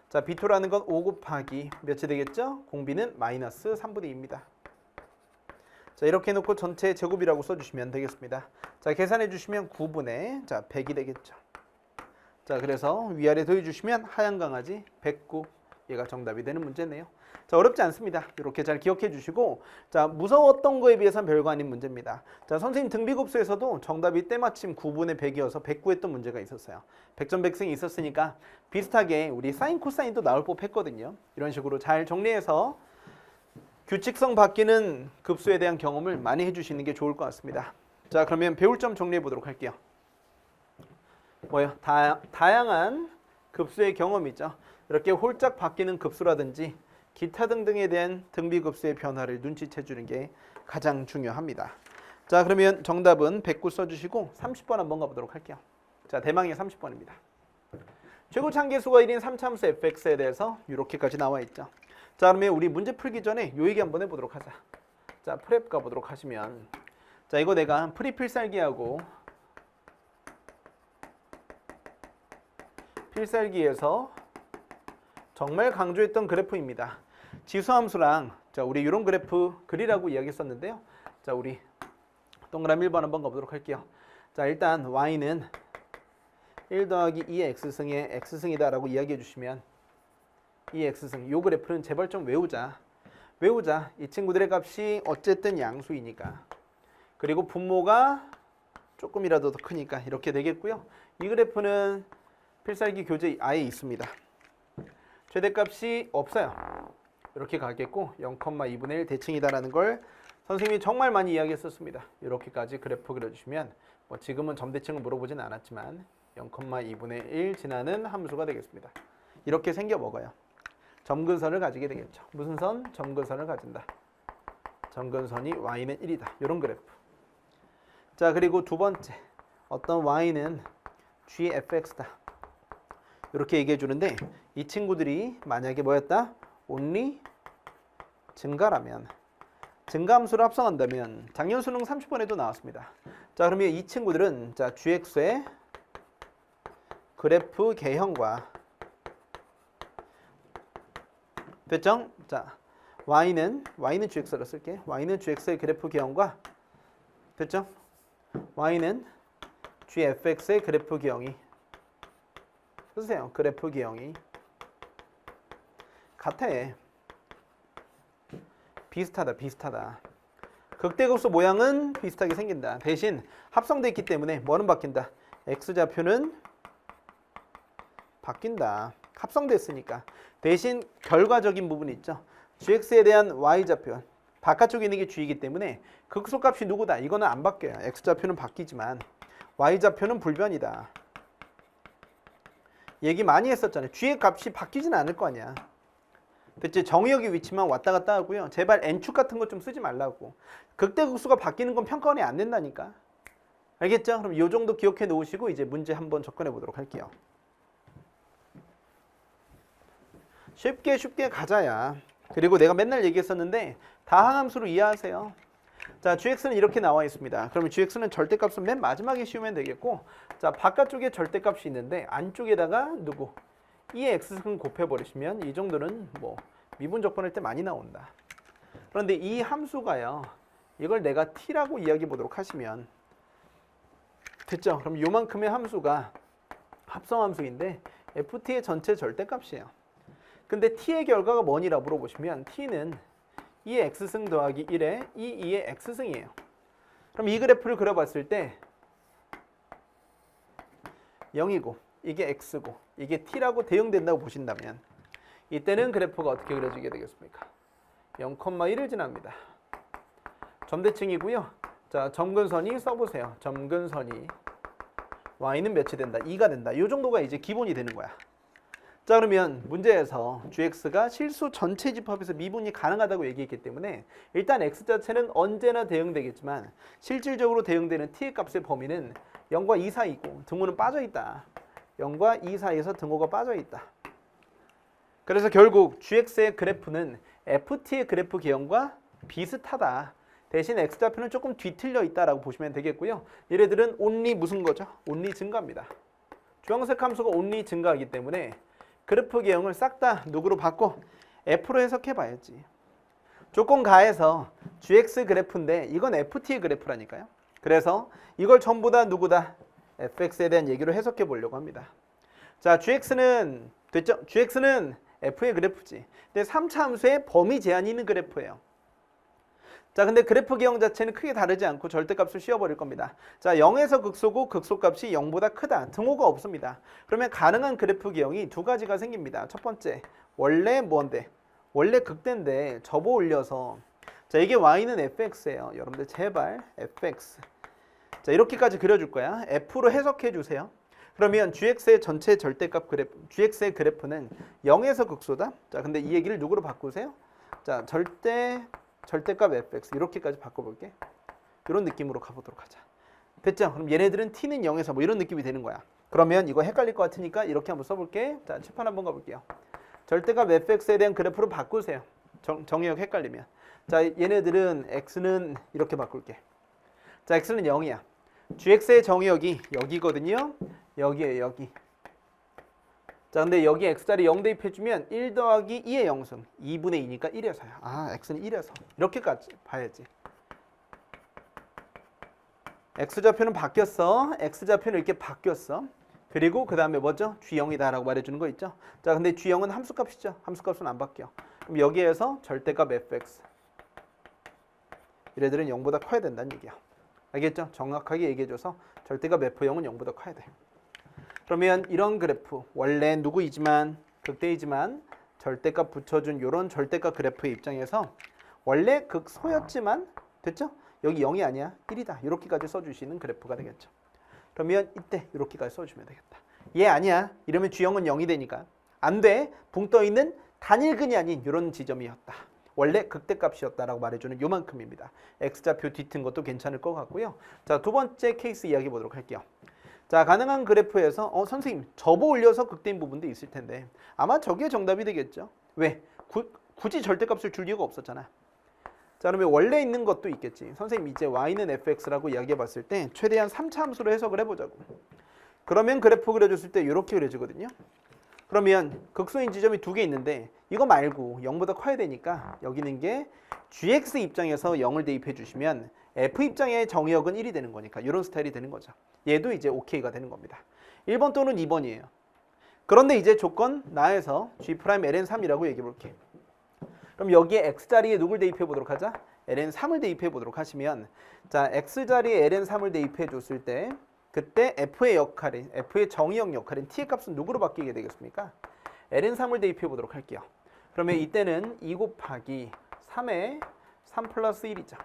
S1: 자, b2라는 건 5 곱하기 몇이 되겠죠? 공비는 마이너스 3분의 2입니다. 자, 이렇게 해놓고 전체 제곱이라고 써주시면 되겠습니다. 자, 계산해 주시면 9분의, 자, 100이 되겠죠. 자, 그래서 위아래 더해주시면 하얀 강아지 109, 얘가 정답이 되는 문제네요. 자, 어렵지 않습니다. 이렇게 잘 기억해 주시고, 자, 무서웠던 거에 비해서는 별거 아닌 문제입니다. 자, 선생님 등비급수에서도 정답이 때마침 9분의 100이어서 109했던 문제가 있었어요. 100점 100승이 있었으니까 비슷하게 우리 사인 코사인도 나올 법했거든요. 이런 식으로 잘 정리해서 규칙성 바뀌는 급수에 대한 경험을 많이 해주시는 게 좋을 것 같습니다. 자, 그러면 배울 점 정리해 보도록 할게요. 뭐요? 다양한 급수의 경험이죠. 이렇게 홀짝 바뀌는 급수라든지 기타 등등에 대한 등비급수의 변화를 눈치채 주는 게 가장 중요합니다. 자, 그러면 정답은 109 써주시고 30번 한번 가보도록 할게요. 자, 대망의 30번입니다. 최고 참계수가 1인 3차함수 fx에 대해서 이렇게까지 나와 있죠. 자, 그러면 우리 문제 풀기 전에 요 얘기 한번 해보도록 하자. 자, 프랩 가보도록 하시면, 자, 이거 내가 프리필살기하고 필살기에서 정말 강조했던 그래프입니다. 지수함수랑, 자, 우리 이런 그래프 그리라고 이야기했었는데요. 자, 우리 동그라미 1번 한번 가보도록 할게요. 자, 일단 y는 1 더하기 2의 x승의 x승이다 라고 이야기해 주시면, 이 x승, 요 그래프는 제발 좀 외우자. 이 친구들의 값이 어쨌든 양수이니까, 그리고 분모가 조금이라도 더 크니까 이렇게 되겠고요. 이 그래프는 필살기 교재 아예 있습니다. 최대값이 없어요. 이렇게 가겠고 0,2분의 1 대칭이다라는 걸 선생님이 정말 많이 이야기했었습니다. 이렇게까지 그래프 그려주시면, 뭐 지금은 점대칭을 물어보진 않았지만 0,2분의 1 지나는 함수가 되겠습니다. 이렇게 생겨 먹어요. 점근선을 가지게 되겠죠. 무슨 선? 점근선을 가진다. 점근선이 y는 1이다. 이런 그래프. 자, 그리고 두 번째, 어떤 y는 gfx다. 이렇게 얘기해 주는데, 이 친구들이 만약에 뭐였다? only 증가라면, 증가함수를 합성한다면, 작년 수능 30번에도 나왔습니다. 자, 그러면 이 친구들은, 자, gx의 그래프 개형과, 됐죠? 자, y는 gx로 쓸게. y는 gx의 그래프 개형과, 됐죠? y는 gfx의 그래프 개형이, 쓰세요. 그래프 개형이 같아. 비슷하다. 극대급수 모양은 비슷하게 생긴다. 대신 합성되어 있기 때문에 뭐는 바뀐다? x좌표는 바뀐다. 합성됐으니까. 대신 결과적인 부분이 있죠. gx에 대한 y좌표, 바깥쪽에 있는 게 g이기 때문에 극소값이 누구다? 이거는 안 바뀌어요. x좌표는 바뀌지만 y좌표는 불변이다. 얘기 많이 했었잖아요. g의 값이 바뀌진 않을 거 아니야. 됐지? 정의역의 위치만 왔다 갔다 하고요. 제발 n축 같은 거 좀 쓰지 말라고. 극대극수가 바뀌는 건 평가원이 안 된다니까. 알겠죠? 그럼 이 정도 기억해 놓으시고 이제 문제 한번 접근해 보도록 할게요. 쉽게 가자야. 그리고 내가 맨날 얘기했었는데 다항함수로 이해하세요. 자, gx는 이렇게 나와 있습니다. 그러면 gx는 절대값은 맨 마지막에 씌우면 되겠고, 자, 바깥쪽에 절대값이 있는데 안쪽에다가 누구? 2의 x승 곱해버리시면 이 정도는 뭐 미분 적분할 때 많이 나온다. 그런데 이 함수가요, 이걸 내가 t라고 이야기해 보도록 하시면 됐죠? 그럼 요만큼의 함수가 합성함수인데 ft의 전체 절대값이에요. 근데 t의 결과가 뭐니라 물어보시면 t는 2의 x승 더하기 1의 2의 x승이에요. 그럼 이 그래프를 그려봤을 때 0이고 이게 x고 이게 t라고 대응된다고 보신다면 이때는 그래프가 어떻게 그려지게 되겠습니까? 0,1을 지납니다. 점대칭이고요. 자, 점근선이 써보세요. 점근선이 y는 몇이 된다? 2가 된다. 이 정도가 이제 기본이 되는 거야. 자, 그러면 문제에서 gx가 실수 전체 집합에서 미분이 가능하다고 얘기했기 때문에 일단 x 자체는 언제나 대응되겠지만 실질적으로 대응되는 t의 값의 범위는 0과 2 사이고 등호는 빠져있다. 0과 2 사이에서 등호가 빠져있다. 그래서 결국 gx의 그래프는 ft의 그래프 개형과 비슷하다. 대신 x좌표는 조금 뒤틀려 있다라고 보시면 되겠고요. 얘네들은 only 무슨 거죠? only 증가입니다. 주황색 함수가 only 증가하기 때문에 그래프 개형을 싹 다 누구로 바꿔? f로 해석해 봐야지. 조건 가해서 gx 그래프인데 이건 ft의 그래프라니까요. 그래서 이걸 전부 다 누구다? fx에 대한 얘기로 해석해 보려고 합니다. 자, gx는 됐죠? gx는 f의 그래프지. 근데 3차 함수에 범위 제한이 있는 그래프예요. 자, 근데 그래프 개형 자체는 크게 다르지 않고 절대값을 씌워버릴 겁니다. 자, 0에서 극소고 극소값이 0보다 크다. 등호가 없습니다. 그러면 가능한 그래프 개형이 두 가지가 생깁니다. 첫 번째, 원래 뭔데? 원래 극대인데 접어 올려서 자, 이게 y는 fx예요. 여러분들 제발 fx. 자, 이렇게까지 그려줄 거야. f로 해석해 주세요. 그러면 gx의 전체 절대값 그래프, gx의 그래프는 0에서 극소다. 자, 근데 이 얘기를 누구로 바꾸세요? 자, 절대값 fx 이렇게까지 바꿔볼게. 이런 느낌으로 가보도록 하자. 됐죠? 그럼 얘네들은 t는 0에서 뭐 이런 느낌이 되는 거야. 그러면 이거 헷갈릴 것 같으니까 이렇게 한번 써볼게. 자, 칠판 한번 가볼게요. 절대값 fx에 대한 그래프로 바꾸세요. 정의역 헷갈리면. 자, 얘네들은 x는 이렇게 바꿀게. 자, x는 0이야. gx의 정의역이 여기거든요. 여기에 여기. 자, 근데 여기 x자리 0 대입해주면 1 더하기 2의 0승 2분의 2니까 1에서야. 아, x는 1에서. 이렇게까지 봐야지. x좌표는 바뀌었어. x좌표는 이렇게 바뀌었어. 그리고 그 다음에 뭐죠? g0이다 라고 말해주는 거 있죠? 자, 근데 g0은 함수값이죠. 함수값은 안 바뀌어. 그럼 여기에서 절대값 fx. 얘네들은 0보다 커야 된다는 얘기야. 알겠죠? 정확하게 얘기해줘서 절대값 f0은 0보다 커야 돼. 그러면 이런 그래프, 원래 누구이지만 극대이지만 절대값 붙여준 이런 절대값 그래프의 입장에서 원래 극소였지만 됐죠? 여기 0이 아니야 1이다 이렇게까지 써주시는 그래프가 되겠죠. 그러면 이때 이렇게까지 써주면 되겠다. 얘 아니야 이러면 G0은 0이 되니까 안 돼. 붕 떠있는 단일근이 아닌 이런 지점이었다. 원래 극대값이었다라고 말해주는 요만큼입니다. x좌표 뒤튼 것도 괜찮을 것 같고요. 자, 두 번째 케이스 이야기해 보도록 할게요. 자, 가능한 그래프에서 선생님 접어 올려서 극대인 부분도 있을 텐데 아마 저게 정답이 되겠죠. 왜? 굳이 절대값을 줄 이유가 없었잖아. 자, 그러면 원래 있는 것도 있겠지. 선생님 이제 y는 fx라고 이야기해 봤을 때 최대한 3차 함수로 해석을 해보자고. 그러면 그래프 그려줬을 때 이렇게 그려지거든요. 그러면 극소인 지점이 두 개 있는데 이거 말고 0보다 커야 되니까 여기 있는 게 gx 입장에서 0을 대입해 주시면 f 입장의 정의역은 1이 되는 거니까 이런 스타일이 되는 거죠. 얘도 이제 OK가 되는 겁니다. 1번 또는 2번이에요. 그런데 이제 조건 나에서 G'LN3이라고 얘기해 볼게. 그럼 여기에 X자리에 누굴 대입해 보도록 하자? LN3을 대입해 보도록 하시면 자, X자리에 LN3을 대입해 줬을 때 그때 F의 역할인, F의 정의역 역할인 T의 값은 누구로 바뀌게 되겠습니까? LN3을 대입해 보도록 할게요. 그러면 이때는 2 곱하기 3의 3 플러스 1이죠.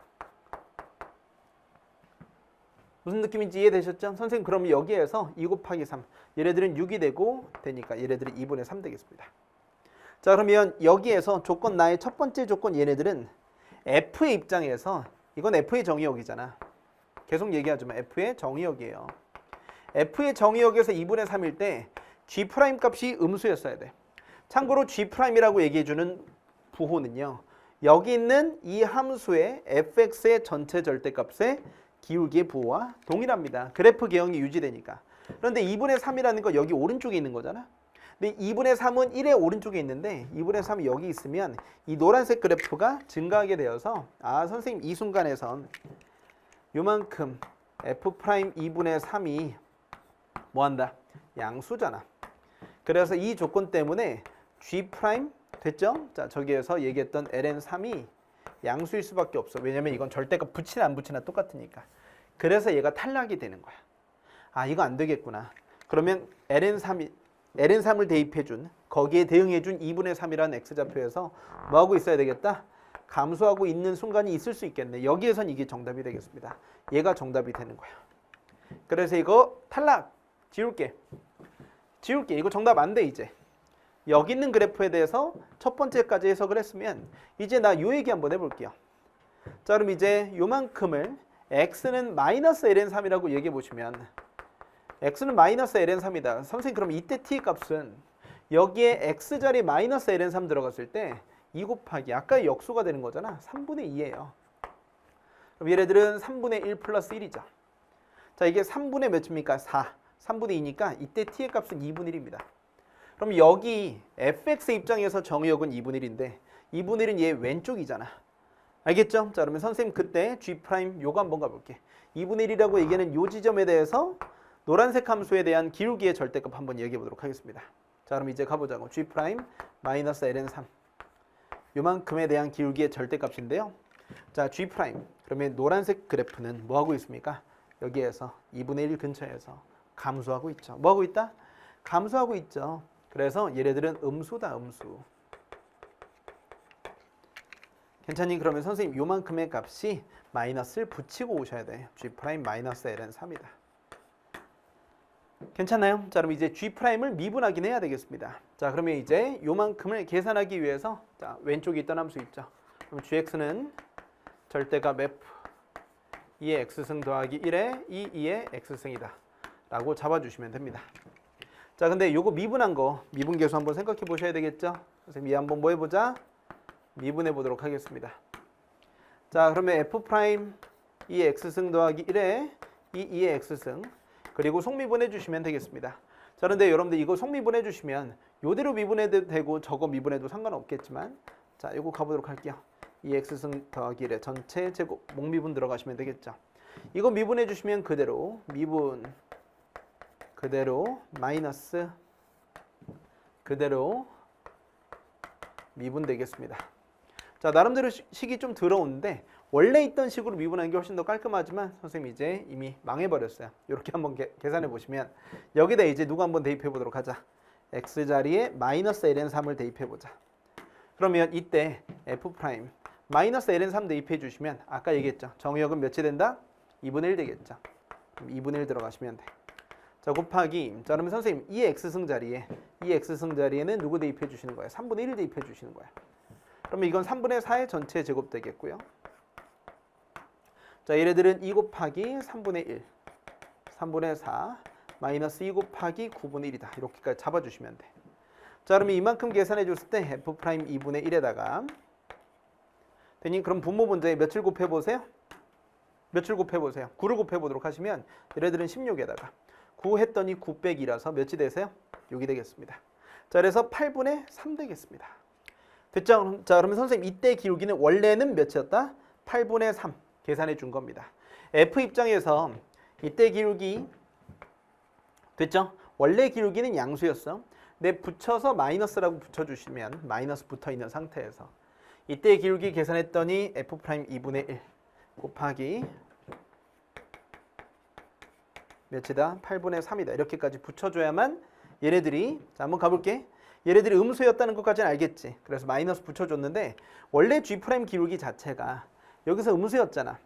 S1: 무슨 느낌인지 이해되셨죠? 선생님 그럼 여기에서 2 곱하기 3 얘네들은 6이 되니까 얘네들이 2분의 3 되겠습니다. 자, 그러면 여기에서 조건 나의 첫 번째 조건 얘네들은 F의 입장에서 이건 F의 정의역이잖아. 계속 얘기하지만 F의 정의역이에요. F의 정의역에서 2분의 3일 때 G' 값이 음수였어야 돼. 참고로 G'이라고 얘기해주는 부호는요. 여기 있는 이 함수의 fx의 전체 절대값의 기울기의 부호와 동일합니다. 그래프 개형이 유지되니까. 그런데 2분의 3이라는 거 여기 오른쪽에 있는 거잖아. 근데 2분의 3은 1의 오른쪽에 있는데 2분의 3이 여기 있으면 이 노란색 그래프가 증가하게 되어서 선생님 이 순간에선 요만큼 f 프라임 2분의 3이 뭐한다? 양수잖아. 그래서 이 조건 때문에 g 프라임 됐죠? 자, 저기에서 얘기했던 ln3이 양수일 수밖에 없어. 왜냐면 이건 절대값 붙이나 안 붙이나 똑같으니까. 그래서 얘가 탈락이 되는 거야. 이거 안 되겠구나. 그러면 ln3을 대입해준 거기에 대응해준 2분의 3이라는 x좌표에서 뭐하고 있어야 되겠다? 감소하고 있는 순간이 있을 수 있겠네. 여기에선 이게 정답이 되겠습니다. 얘가 정답이 되는 거야. 그래서 이거 탈락. 지울게. 이거 정답 안 돼 이제. 여기 있는 그래프에 대해서 첫 번째까지 해석을 했으면 이제 나 요 얘기 한번 해볼게요. 자, 그럼 이제 요만큼을 x는 마이너스 ln3이라고 얘기해 보시면 x는 마이너스 ln3이다. 선생님 그럼 이때 t의 값은 여기에 x자리 마이너스 ln3 들어갔을 때 2 곱하기 아까의 역수가 되는 거잖아. 3분의 2예요. 그럼 얘네들은 3분의 1 플러스 1이죠. 자, 이게 3분의 몇입니까? 4. 3분의 2니까 이때 t의 값은 2분의 1입니다. 그럼 여기 fx 입장에서 정의역은 2분의 1인데 2분의 1은 얘 왼쪽이잖아. 알겠죠? 자, 그러면 선생님 그때 g 프라임 요거 한번 가볼게. 2분의 1이라고 얘기하는 요 지점에 대해서 노란색 함수에 대한 기울기의 절대값 한번 얘기해 보도록 하겠습니다. 자, 그럼 이제 가보자고. g 프라임 마이너스 ln3 요만큼에 대한 기울기의 절대값인데요. 자, g 프라임 그러면 노란색 그래프는 뭐 하고 있습니까? 여기에서 2분의 1 근처에서 감소하고 있죠. 뭐 하고 있다? 감소하고 있죠. 그래서 얘네들은 음수다, 음수. 괜찮니? 그러면 선생님 요만큼의 값이 마이너스를 붙이고 오셔야 돼. g 프라임 마이너스 ln3이다. 괜찮나요? 자, 그럼 이제 g 프라임을 미분하긴 해야 되겠습니다. 자, 그러면 이제 요만큼을 계산하기 위해서 자, 왼쪽에 있던 함수 있죠. 그럼 gx는 절대값 f 2의 x승 더하기 1의 2의 x승이다 라고 잡아주시면 됩니다. 자, 근데 요거 미분한 거 미분계수 한번 생각해 보셔야 되겠죠. 선생님 이 한번 뭐 해보자. 미분해 보도록 하겠습니다. 자, 그러면 f 프라임 2의 x승 더하기 1의 2의 x승 그리고 속미분해 주시면 되겠습니다. 자, 그런데 여러분들 이거 속미분해 주시면 요대로 미분해도 되고 저거 미분해도 상관없겠지만 자, 요거 가보도록 할게요. 2x승 더하기 1의 전체 제곱 목미분 들어가시면 되겠죠. 이거 미분해 주시면 그대로 미분 그대로 마이너스 그대로 미분 되겠습니다. 자, 나름대로 식이 좀 더러운데 원래 있던 식으로 미분하는 게 훨씬 더 깔끔하지만 선생님 이제 이미 망해버렸어요. 이렇게 한번 계산해 보시면 여기다 이제 누구 한번 대입해 보도록 하자. x자리에 마이너스 ln3을 대입해 보자. 그러면 이때 f 프라임 마이너스 ln3 대입해 주시면 아까 얘기했죠. 정의역은 몇이 된다? 2분의 1 되겠죠. 그럼 2분의 1 들어가시면 돼. 자, 곱하기. 자, 그러면 선생님 이 x승 자리에는 누구 대입해 주시는 거예요? 3분의 1 대입해 주시는 거예요. 그러면 이건 3분의 4의 전체 제곱 되겠고요. 자, 얘네들은 2 곱하기 3분의 1 3분의 4 마이너스 2 곱하기 9분의 1이다. 이렇게까지 잡아주시면 돼. 자, 그러면 이만큼 계산해 줬을 때 f 프라임 2분의 1에다가 되니 그럼 분모 분자에 몇을 곱해 보세요? 몇을 곱해 보세요? 9를 곱해 보도록 하시면 얘네들은 16에다가 9 했더니 9 빼기 2라서 몇이 되세요? 6이 되겠습니다. 자, 그래서 8분의 3 되겠습니다. 됐죠? 자, 그러면 선생님 이때 기울기는 원래는 몇이었다? 8분의 3 계산해 준 겁니다. F 입장에서 이때 기울기 됐죠? 원래 기울기는 양수였어. 근데 붙여서 마이너스라고 붙여주시면 마이너스 붙어있는 상태에서 이때 기울기 계산했더니 F 프라임 2분의 1 곱하기 몇이다? 8분의 3이다. 이렇게까지 붙여줘야만 얘네들이 자, 한번 가볼게. 얘네들이 음수였다는 것까지는 알겠지. 그래서 마이너스 붙여줬는데 원래 G 프라임 기울기 자체가 여기서 음수였잖아.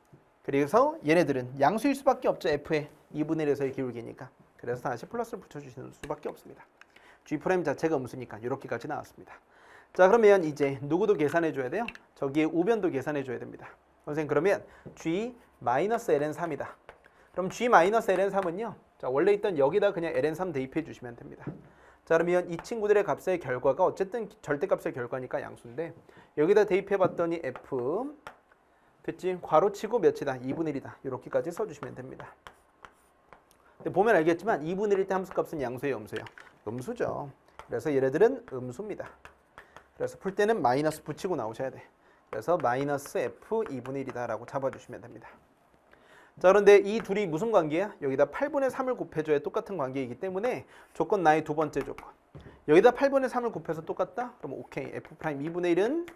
S1: 그래서 얘네들은 양수일 수밖에 없죠. F의 2분의 1에서의 기울기니까. 그래서 다시 플러스를 붙여주시는 수밖에 없습니다. G 프라임 자체가 음수니까 이렇게까지 나왔습니다. 자, 그러면 이제 누구도 계산해줘야 돼요? 저기에 우변도 계산해줘야 됩니다. 선생님 그러면 G 마이너스 ln3이다. 그럼 G 마이너스 ln3은요. 자, 원래 있던 여기다 그냥 ln3 대입해 주시면 됩니다. 자, 그러면 이 친구들의 값의 결과가 어쨌든 절대값의 결과니까 양수인데 여기다 대입해 봤더니 F 됐지? 괄호치고 몇이다? 2분의 1이다. 이렇게까지 써주시면 됩니다. 근데 보면 알겠지만 2분의 1 때 함수값은 양수예요, 음수예요? 음수죠. 그래서 얘네들은 음수입니다. 그래서 풀 때는 마이너스 붙이고 나오셔야 돼. 그래서 마이너스 f 2분의 1이다 라고 잡아주시면 됩니다. 자, 그런데 이 둘이 무슨 관계야? 여기다 8분의 3을 곱해줘야 똑같은 관계이기 때문에 조건 나의 두 번째 조건. 여기다 8분의 3을 곱해서 똑같다? 그럼 오케이. f 프라임 2분의 1은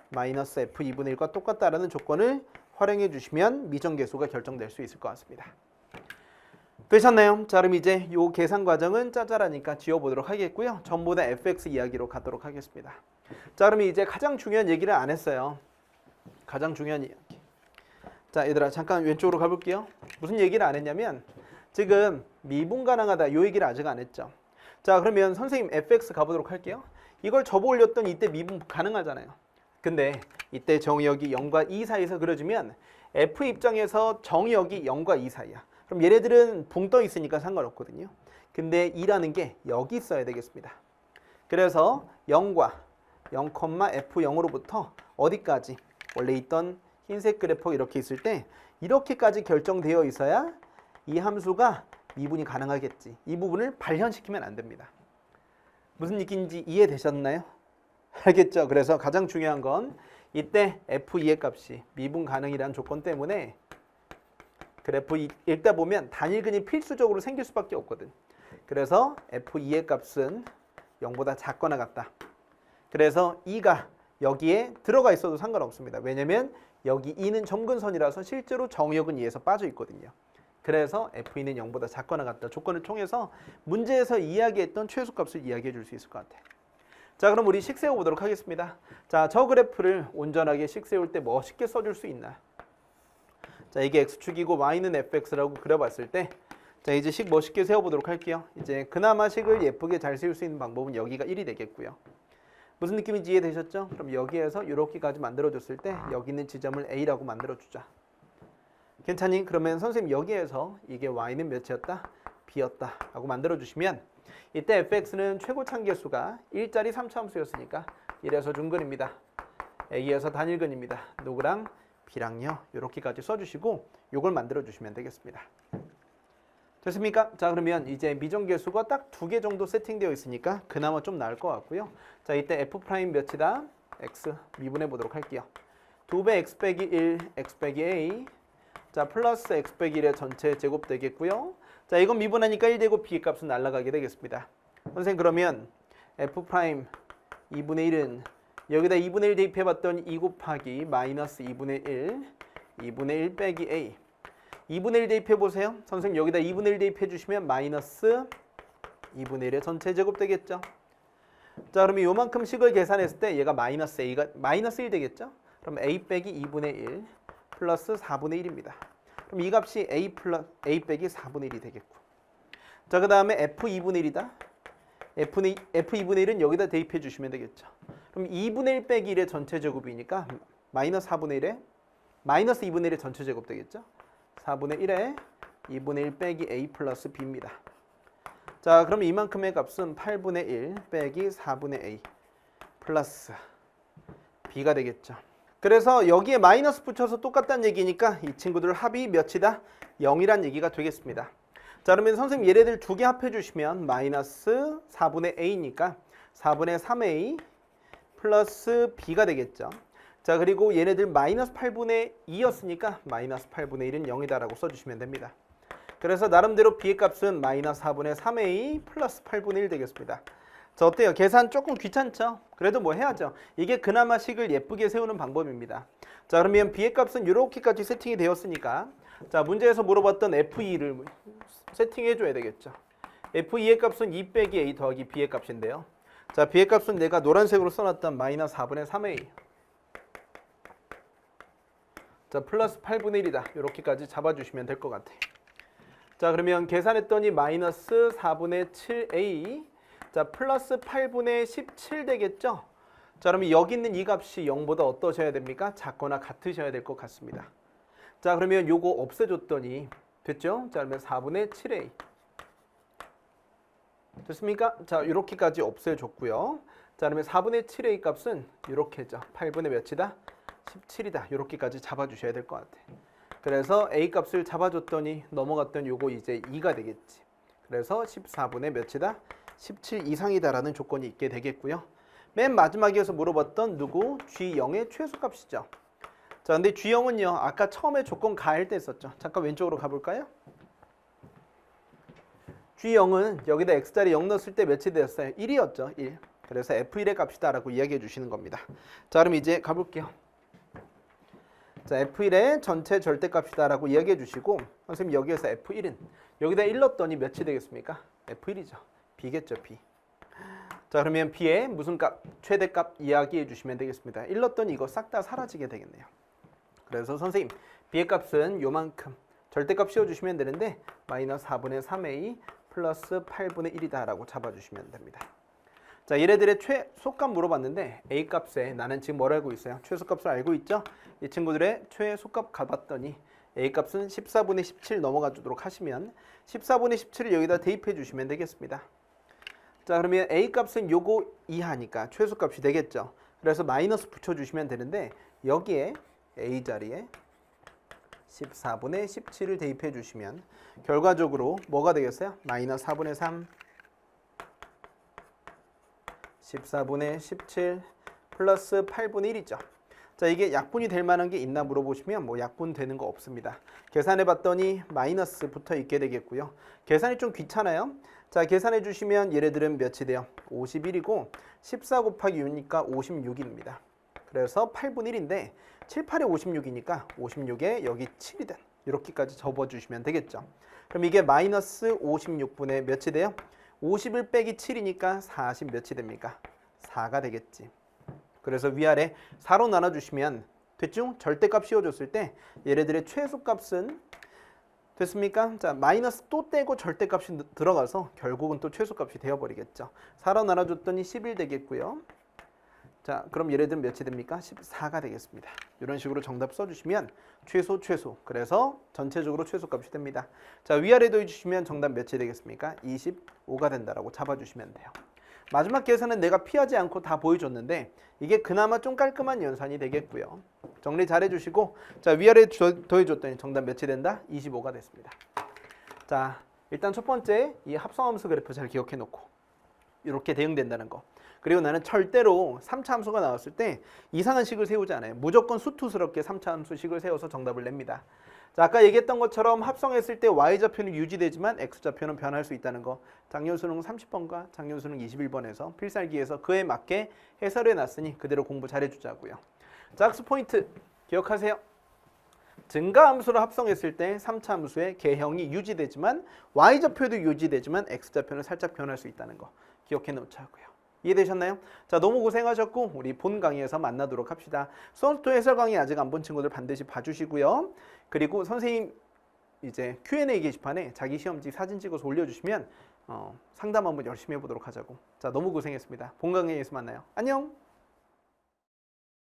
S1: 마이너스 f 2분의 1과 똑같다라는 조건을 활용해 주시면 미정계수가 결정될 수 있을 것 같습니다. 되셨나요? 자, 그럼 이제 요 계산 과정은 짜잘하니까 지워보도록 하겠고요. 전부 다 fx 이야기로 가도록 하겠습니다. 자, 그럼 이제 가장 중요한 얘기를 안 했어요. 가장 중요한 이야기. 자, 얘들아 잠깐 왼쪽으로 가볼게요. 무슨 얘기를 안 했냐면 지금 미분 가능하다 요 얘기를 아직 안 했죠. 자, 그러면 선생님 fx 가보도록 할게요. 이걸 접어 올렸더니 이때 미분 가능하잖아요. 근데 이때 정의역이 0과 2 사이에서 그려주면 f 입장에서 정의역이 0과 2 사이야. 그럼 얘네들은 붕 떠 있으니까 상관없거든요. 근데 2라는 게 여기 있어야 되겠습니다. 그래서 0과 0,f0으로부터 어디까지 원래 있던 흰색 그래프 이렇게 있을 때 이렇게까지 결정되어 있어야 이 함수가 미분이 가능하겠지. 이 부분을 발현시키면 안 됩니다. 무슨 얘기인지 이해되셨나요? 알겠죠? 그래서 가장 중요한 건 이때 f2의 값이 미분 가능이라는 조건 때문에 그래프 읽다 보면 단일근이 필수적으로 생길 수밖에 없거든. 그래서 f2의 값은 0보다 작거나 같다. 그래서 2가 여기에 들어가 있어도 상관없습니다. 왜냐면 여기 2는 점근선이라서 실제로 정의역은 2에서 빠져 있거든요. 그래서 f2는 0보다 작거나 같다. 조건을 통해서 문제에서 이야기했던 최소값을 이야기해 줄 수 있을 것 같아. 자, 그럼 우리 식 세워보도록 하겠습니다. 자, 저 그래프를 온전하게 식 세울 때 멋있게 써줄 수 있나? 자, 이게 x축이고 y는 fx라고 그려봤을 때 자, 이제 식 멋있게 세워보도록 할게요. 이제 그나마 식을 예쁘게 잘 세울 수 있는 방법은 여기가 1이 되겠고요. 무슨 느낌인지 이해되셨죠? 그럼 여기에서 이렇게까지 만들어줬을 때 여기 있는 지점을 A라고 만들어주자. 괜찮니? 그러면 선생님 여기에서 이게 y는 몇이었다? b였다 라고 만들어주시면 이때 fx는 최고 참계수가 1짜리 3차함수였으니까 1에서 중근입니다. A에서 단일근입니다. 누구랑? b랑요. 이렇게까지 써주시고 이걸 만들어주시면 되겠습니다. 됐습니까? 자, 그러면 이제 미정계수가 딱 2개 정도 세팅되어 있으니까 그나마 좀 나을 것 같고요. 자, 이때 f 프라임 몇이다? x 미분해 보도록 할게요. 2배 x 빼기 1, x 빼기 a. 자, 플러스 x 빼기 1의 전체 제곱 되겠고요. 자, 이건 미분하니까 1 되고 b 값은 날아가게 되겠습니다. 선생님 그러면 f 프라임 2분의 1은 여기다 2분의 1 대입해 봤더니 2 곱하기 마이너스 2분의 1, 2분의 1 빼기 a. 2분의 1 대입해 보세요. 선생님 여기다 2분의 1 대입해 주시면 마이너스 2분의 1의 전체 제곱 되겠죠. 자, 그러면 요만큼 식을 계산했을 때 얘가 마이너스 a가 마이너스 1 되겠죠. 그럼 a 빼기 2분의 1 플러스 4분의 1입니다. 그럼 이 값이 a 빼기 4분의 1이 되겠고. 자, 그 다음에 f 2분의 1이다. f 2분의 1은 여기다 대입해 주시면 되겠죠. 그럼 2분의 1 빼기 1의 전체 제곱이니까 마이너스 4분의 1에 마이너스 2분의 1의 전체 제곱 되겠죠. 4분의 1에 2분의 1 빼기 a 플러스 b입니다. 자, 그럼 이만큼의 값은 8분의 1 빼기 4분의 a 플러스 b가 되겠죠. 그래서 여기에 마이너스 붙여서 똑같다는 얘기니까 이 친구들 합이 몇이다? 0이란 얘기가 되겠습니다. 자, 그러면 선생님 얘네들 2개 합해 주시면 마이너스 4분의 a니까 4분의 3a 플러스 b가 되겠죠. 자, 그리고 얘네들 마이너스 8분의 2였으니까 마이너스 8분의 1은 0이다라고 써주시면 됩니다. 그래서 나름대로 b의 값은 마이너스 4분의 3a 플러스 8분의 1 되겠습니다. 자, 어때요? 계산 조금 귀찮죠? 그래도 뭐 해야죠. 이게 그나마 식을 예쁘게 세우는 방법입니다. 자, 그러면 b의 값은 이렇게까지 세팅이 되었으니까 자, 문제에서 물어봤던 f2를 세팅해 줘야 되겠죠. f2의 값은 2 빼기 a 더하기 b의 값인데요. 자, b의 값은 내가 노란색으로 써놨던 마이너스 4분의 3a 자, 플러스 8분의 1이다. 이렇게까지 잡아주시면 될 것 같아요. 자, 그러면 계산했더니 마이너스 4분의 7a 자, 플러스 8분의 17 되겠죠? 자, 그러면 여기 있는 이 값이 0보다 어떠셔야 됩니까? 작거나 같으셔야 될 것 같습니다. 자, 그러면 요거 없애줬더니 됐죠? 자, 그러면 4분의 7a 됐습니까? 자, 이렇게까지 없애줬고요. 자, 그러면 4분의 7a 값은 이렇게죠. 8분의 몇이다? 17이다. 이렇게까지 잡아주셔야 될 것 같아. 그래서 a 값을 잡아줬더니 넘어갔던 요거 이제 2가 되겠지. 그래서 14분의 몇이다? 17 이상이다라는 조건이 있게 되겠고요. 맨 마지막에서 물어봤던 누구? G0의 최소값이죠. 자, 근데 G0은요. 아까 처음에 조건 가할 때 썼죠. 잠깐 왼쪽으로 가볼까요? G0은 여기다 X자리 0 넣었을 때 몇이 되었어요? 1이었죠. 1. 그래서 F1의 값이다라고 이야기해 주시는 겁니다. 자, 그럼 이제 가볼게요. 자, F1의 전체 절대값이다라고 이야기해 주시고 선생님 여기에서 F1은 여기다 1 넣었더니 몇이 되겠습니까? F1이죠. B겠죠. B. 자, 그러면 B의 무슨 값? 최대값 이야기해 주시면 되겠습니다. 1 넣었더니 이거 싹 다 사라지게 되겠네요. 그래서 선생님 B의 값은 요만큼 절대값 씌워주시면 되는데 마이너스 4분의 3a 플러스 8분의 1이다 라고 잡아주시면 됩니다. 자, 얘네들의 최소값 물어봤는데 a 값에 나는 지금 뭘 알고 있어요? 최소값을 알고 있죠? 이 친구들의 최소값 가봤더니 a 값은 14분의 17 넘어가도록 하시면 14분의 17을 여기다 대입해 주시면 되겠습니다. 자, 그러면 a 값은 요거 이하니까 최소값이 되겠죠. 그래서 마이너스 붙여주시면 되는데 여기에 a 자리에 14분의 17을 대입해 주시면 결과적으로 뭐가 되겠어요? 마이너스 4분의 3 14분의 17 플러스 8분의 1이죠. 자, 이게 약분이 될 만한 게 있나 물어보시면 뭐 약분 되는 거 없습니다. 계산해 봤더니 마이너스 붙어 있게 되겠고요. 계산이 좀 귀찮아요. 자, 계산해 주시면 얘네들은 몇이 돼요? 51이고 14 곱하기 6이니까 56입니다. 그래서 8분의 1인데 7, 8에 56이니까 56에 여기 7이든 이렇게까지 접어주시면 되겠죠. 그럼 이게 마이너스 56분의 몇이 돼요? 51 빼기 7이니까 40 몇이 됩니까? 4가 되겠지. 그래서 위아래 4로 나눠주시면 됐죠? 절대값 씌워줬을 때 얘네들의 최소값은 됐습니까? 자, 마이너스 또 떼고 절대값이 들어가서 결국은 또 최소값이 되어버리겠죠. 4로 나눠줬더니 11 되겠고요. 자, 그럼 얘네들은 몇이 됩니까? 14가 되겠습니다. 이런 식으로 정답 써주시면 최소. 그래서 전체적으로 최소값이 됩니다. 자, 위아래 더해주시면 정답 몇이 되겠습니까? 25가 된다라고 잡아주시면 돼요. 마지막 계산은 내가 피하지 않고 다 보여줬는데 이게 그나마 좀 깔끔한 연산이 되겠고요. 정리 잘 해주시고 자, 위아래 더해줬더니 정답 몇이 된다? 25가 됐습니다. 자, 일단 첫 번째 이 합성함수 그래프 잘 기억해 놓고 이렇게 대응된다는 거. 그리고 나는 절대로 3차 함수가 나왔을 때 이상한 식을 세우지 않아요. 무조건 수투스럽게 3차 함수 식을 세워서 정답을 냅니다. 자, 아까 얘기했던 것처럼 합성했을 때 y좌표는 유지되지만 x좌표는 변할 수 있다는 거. 작년 수능 30번과 작년 수능 21번에서 필살기에서 그에 맞게 해설해 놨으니 그대로 공부 잘해주자고요. 자, 학습 포인트 기억하세요. 증가함수를 합성했을 때 3차 함수의 개형이 유지되지만 y좌표도 유지되지만 x좌표는 살짝 변할 수 있다는 거 기억해 놓자고요. 이해되셨나요? 자, 너무 고생하셨고 우리 본 강의에서 만나도록 합시다. 수험투 해설 강의 아직 안 본 친구들 반드시 봐주시고요. 그리고 선생님 이제 Q&A 게시판에 자기 시험지 사진 찍어서 올려주시면 상담 한번 열심히 해보도록 하자고. 자, 너무 고생했습니다. 본 강의에서 만나요. 안녕.